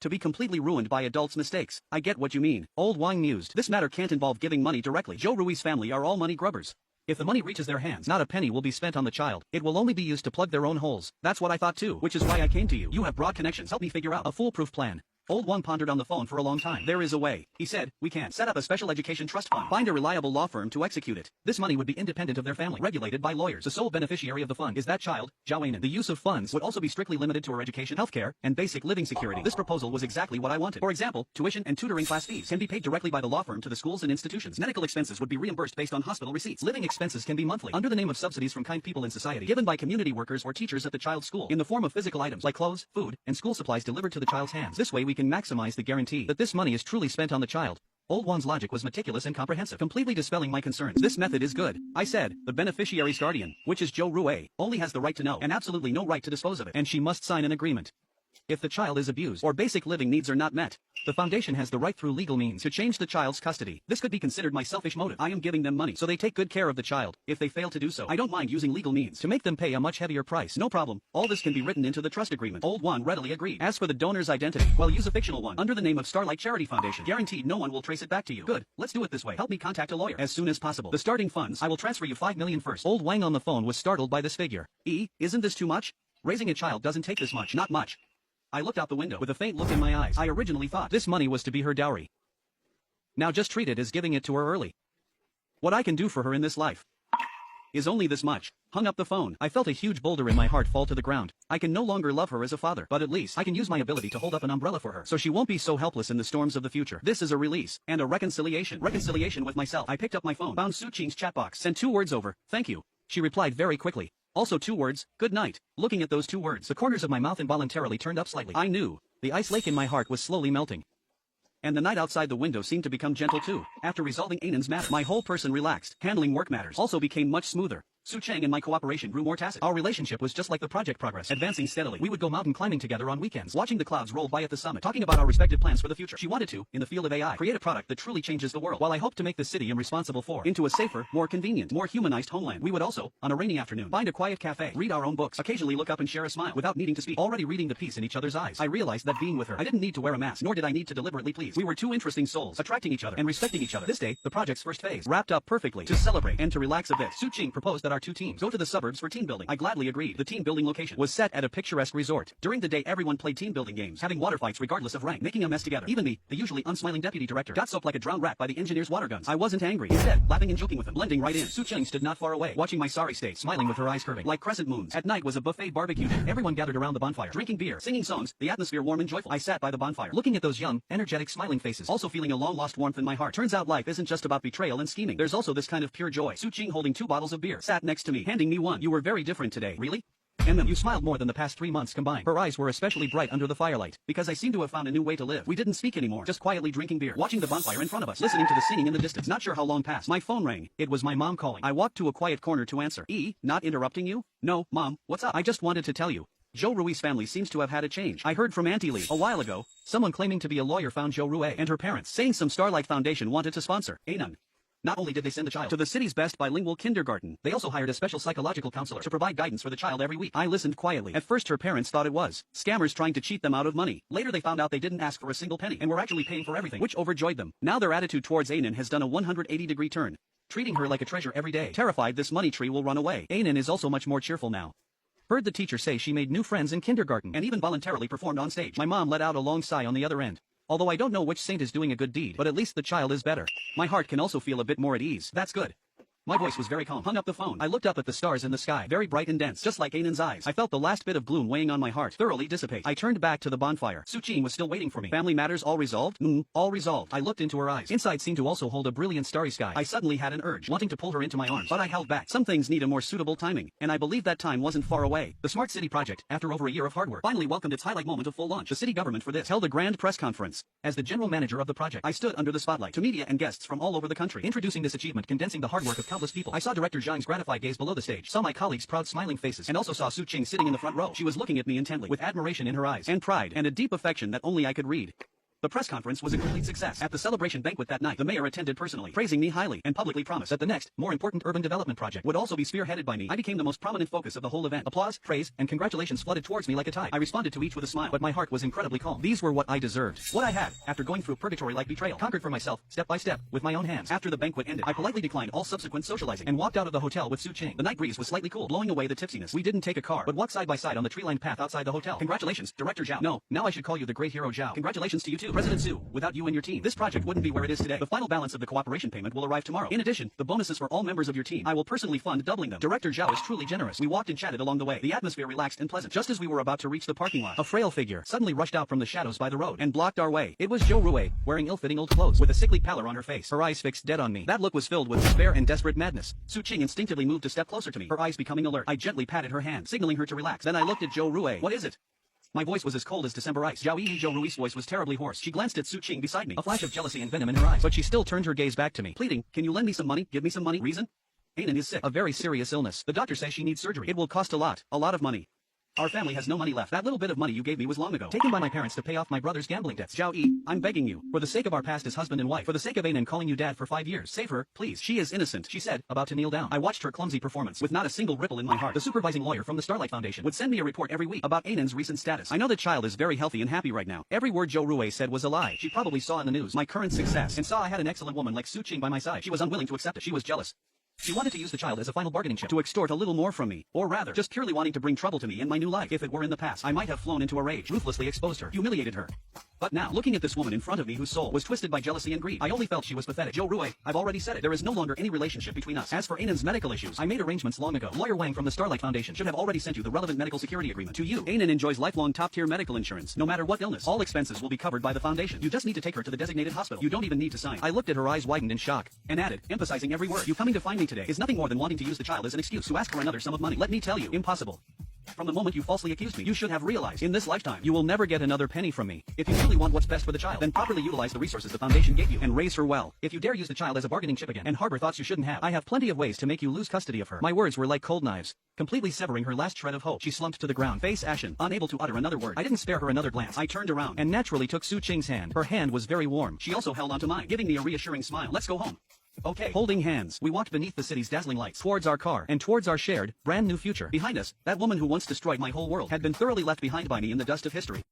to be completely ruined by adults' mistakes. I get what you mean. Old Wang mused. This matter can't involve giving money directly. Zhou Rui's family are all money grubbers. If the money reaches their hands, not a penny will be spent on the child. It will only be used to plug their own holes. That's what I thought too, which is why I came to you. You have broad connections. Help me figure out a foolproof plan. Old Wang pondered on the phone for a long time. There is a way. He said, we can set up a special education trust fund. Find a reliable law firm to execute it. This money would be independent of their family, regulated by lawyers. The sole beneficiary of the fund is that child, Zhao Weinan. The use of funds would also be strictly limited to her education, healthcare, and basic living security. This proposal was exactly what I wanted. For example, tuition and tutoring class fees can be paid directly by the law firm to the schools and institutions. Medical expenses would be reimbursed based on hospital receipts. Living expenses can be monthly, under the name of subsidies from kind people in society, given by community workers or teachers at the child's school, in the form of physical items like clothes, food, and school supplies delivered to the child's hands. This way we can maximize the guarantee that this money is truly spent on the child. Old Wang's logic was meticulous and comprehensive, completely dispelling my concerns. This method is good. I said, the beneficiary's guardian, which is Zhou Rui, only has the right to know and absolutely no right to dispose of it, and she must sign an agreement. If the child is abused or basic living needs are not met, the foundation has the right through legal means to change the child's custody. This could be considered my selfish motive. I am giving them money, so they take good care of the child. If they fail to do so, I don't mind using legal means to make them pay a much heavier price. No problem. All this can be written into the trust agreement. Old Wang readily agreed. As for the donor's identity, well, use a fictional one, under the name of Starlight Charity Foundation. Guaranteed no one will trace it back to you. Good. Let's do it this way. Help me contact a lawyer as soon as possible. The starting funds, I will transfer you 5 million first. Old Wang on the phone was startled by this figure. Isn't this too much? Raising a child doesn't take this much. Not much. I looked out the window with a faint look in my eyes. I originally thought this money was to be her dowry. Now just treat it as giving it to her early. What I can do for her in this life is only this much. Hung up the phone. I felt a huge boulder in my heart fall to the ground. I can no longer love her as a father, but at least I can use my ability to hold up an umbrella for her, so she won't be so helpless in the storms of the future. This is a release, and a reconciliation. Reconciliation with myself. I picked up my phone, found Su-Ching's chat box, sent 2 words over, thank you. She replied very quickly. Also 2 words, good night. Looking at those 2 words, the corners of my mouth involuntarily turned up slightly. I knew the ice lake in my heart was slowly melting. And the night outside the window seemed to become gentle too. After resolving Ainan's matter, my whole person relaxed. Handling work matters also became much smoother. Su Chang and my cooperation grew more tacit. Our relationship was just like the project progress, advancing steadily. We would go mountain climbing together on weekends, watching the clouds roll by at the summit, talking about our respective plans for the future. She wanted to, in the field of AI, create a product that truly changes the world, while I hoped to make the city I'm responsible for into a safer, more convenient, more humanized homeland. We would also, on a rainy afternoon, find a quiet cafe, read our own books, occasionally look up and share a smile without needing to speak, already reading the peace in each other's eyes. I realized that being with her, I didn't need to wear a mask, nor did I need to deliberately please. We were 2 interesting souls, attracting each other and respecting each other. This day, the project's first phase, wrapped up perfectly. To celebrate and to relax a bit, Su Ching proposed that our our two teams. Go to the suburbs for team building. I gladly agreed. The team building location was set at a picturesque resort. During the day everyone played team building games, having water fights regardless of rank, making a mess together. Even me, the usually unsmiling deputy director, got soaked like a drowned rat by the engineer's water guns. I wasn't angry. Instead, laughing and joking with them, blending right in. Su Ching stood not far away, watching my sorry state, smiling with her eyes curving like crescent moons. At night was a buffet barbecue day. Everyone gathered around the bonfire, drinking beer, singing songs, the atmosphere warm and joyful. I sat by the bonfire, looking at those young, energetic, smiling faces, also feeling a long-lost warmth in my heart. Turns out life isn't just about betrayal and scheming. There's also this kind of pure joy. Su Ching, holding 2 bottles of beer, sat next to me, handing me one. You were very different today. Really? And then you smiled more than the past 3 months combined. Her eyes were especially bright under the firelight, because I seemed to have found a new way to live. We didn't speak anymore, just quietly drinking beer, watching the bonfire in front of us, listening to the singing in the distance. Not sure how long passed. My phone rang. It was my mom calling. I walked to a quiet corner to answer. Not interrupting you? No, Mom, what's up? I just wanted to tell you. Zhou Rui's family seems to have had a change. I heard from Auntie Lee a while ago. Someone claiming to be a lawyer found Zhou Rui and her parents, saying some Starlight Foundation wanted to sponsor Anon. Not only did they send the child to the city's best bilingual kindergarten, they also hired a special psychological counselor to provide guidance for the child every week. I listened quietly. At first her parents thought it was scammers trying to cheat them out of money. Later they found out they didn't ask for a single penny and were actually paying for everything, which overjoyed them. Now their attitude towards Anon has done a 180-degree turn, treating her like a treasure every day. Terrified this money tree will run away, Anon is also much more cheerful now. Heard the teacher say she made new friends in kindergarten and even voluntarily performed on stage. My mom let out a long sigh on the other end. Although I don't know which saint is doing a good deed, but at least the child is better. My heart can also feel a bit more at ease. That's good. My voice was very calm. Hung up the phone. I looked up at the stars in the sky, very bright and dense, just like Anon's eyes. I felt the last bit of gloom weighing on my heart thoroughly dissipate. I turned back to the bonfire. Su Ching was still waiting for me. Family matters all resolved? All resolved. I looked into her eyes. Inside seemed to also hold a brilliant starry sky. I suddenly had an urge, wanting to pull her into my arms, but I held back. Some things need a more suitable timing, and I believe that time wasn't far away. The Smart City project, after over a year of hard work, finally welcomed its highlight moment of full launch. The city government for this held a grand press conference. As the general manager of the project, I stood under the spotlight to media and guests from all over the country, introducing this achievement, condensing the hard work of countless people. I saw Director Zhang's gratified gaze below the stage, saw my colleagues' proud smiling faces, and also saw Su Ching sitting in the front row. She was looking at me intently, with admiration in her eyes, and pride, and a deep affection that only I could read. The press conference was a complete success. At the celebration banquet that night, the mayor attended personally, praising me highly, and publicly promised that the next, more important urban development project would also be spearheaded by me. I became the most prominent focus of the whole event. Applause, praise, and congratulations flooded towards me like a tide. I responded to each with a smile, but my heart was incredibly calm. These were what I deserved. What I had, after going through purgatory like betrayal, conquered for myself, step by step, with my own hands. After the banquet ended, I politely declined all subsequent socializing, and walked out of the hotel with Su Ching. The night breeze was slightly cool, blowing away the tipsiness. We didn't take a car, but walked side by side on the tree-lined path outside the hotel. Congratulations, Director Zhao. No, now I should call you the great hero Zhao. Congratulations to you too, President Su. Without you and your team, this project wouldn't be where it is today. The final balance of the cooperation payment will arrive tomorrow. In addition, the bonuses for all members of your team, I will personally fund doubling them. Director Zhao is truly generous. We walked and chatted along the way, the atmosphere relaxed and pleasant. Just as we were about to reach the parking lot, a frail figure suddenly rushed out from the shadows by the road and blocked our way. It was Zhou Rui, wearing ill-fitting old clothes, with a sickly pallor on her face, her eyes fixed dead on me. That look was filled with despair and desperate madness. Su Ching instinctively moved a step closer to me, her eyes becoming alert. I gently patted her hand, signaling her to relax. Then I looked at Zhou Rui. What is it? My voice was as cold as December ice. Zhou Rui's voice was terribly hoarse. She glanced at Su Ching beside me, a flash of jealousy and venom in her eyes, but she still turned her gaze back to me, pleading, "Can you lend me some money? Give me some money." Reason? Anon is sick. A very serious illness. The doctor says she needs surgery. It will cost a lot of money. Our family has no money left. That little bit of money you gave me was long ago taken by my parents to pay off my brother's gambling debts. Zhao Yi, I'm begging you, for the sake of our past as husband and wife, for the sake of Anon calling you dad for 5 years, save her, please. She is innocent, she said, about to kneel down. I watched her clumsy performance, with not a single ripple in my heart. The supervising lawyer from the Starlight Foundation would send me a report every week about Anon's recent status. I know the child is very healthy and happy right now. Every word Zhou Rui said was a lie. She probably saw in the news my current success, and saw I had an excellent woman like Su Ching by my side. She was unwilling to accept it. She was jealous. She wanted to use the child as a final bargaining chip to extort a little more from me, or rather, just purely wanting to bring trouble to me in my new life. If it were in the past, I might have flown into a rage, ruthlessly exposed her, humiliated her. But now, looking at this woman in front of me whose soul was twisted by jealousy and greed, I only felt she was pathetic. Zhou Rui, I've already said it, there is no longer any relationship between us. As for Anon's medical issues, I made arrangements long ago. Lawyer Wang from the Starlight Foundation should have already sent you the relevant medical security agreement. To you, Anon enjoys lifelong top-tier medical insurance. No matter what illness, all expenses will be covered by the foundation. You just need to take her to the designated hospital. You don't even need to sign. I looked at her eyes widened in shock, and added, emphasizing every word, you coming to find me today is nothing more than wanting to use the child as an excuse to ask for another sum of money. Let me tell you, impossible. From the moment you falsely accused me, you should have realized, in this lifetime, you will never get another penny from me. If you truly want what's best for the child, then properly utilize the resources the foundation gave you, and raise her well. If you dare use the child as a bargaining chip again, and harbor thoughts you shouldn't have, I have plenty of ways to make you lose custody of her. My words were like cold knives, completely severing her last shred of hope. She slumped to the ground, face ashen, unable to utter another word. I didn't spare her another glance. I turned around, and naturally took Su Ching's hand. Her hand was very warm. She also held onto mine, giving me a reassuring smile. Let's go home. Okay. Holding hands, we walked beneath the city's dazzling lights, towards our car, and towards our shared, brand new future. Behind us, that woman who once destroyed my whole world had been thoroughly left behind by me in the dust of history.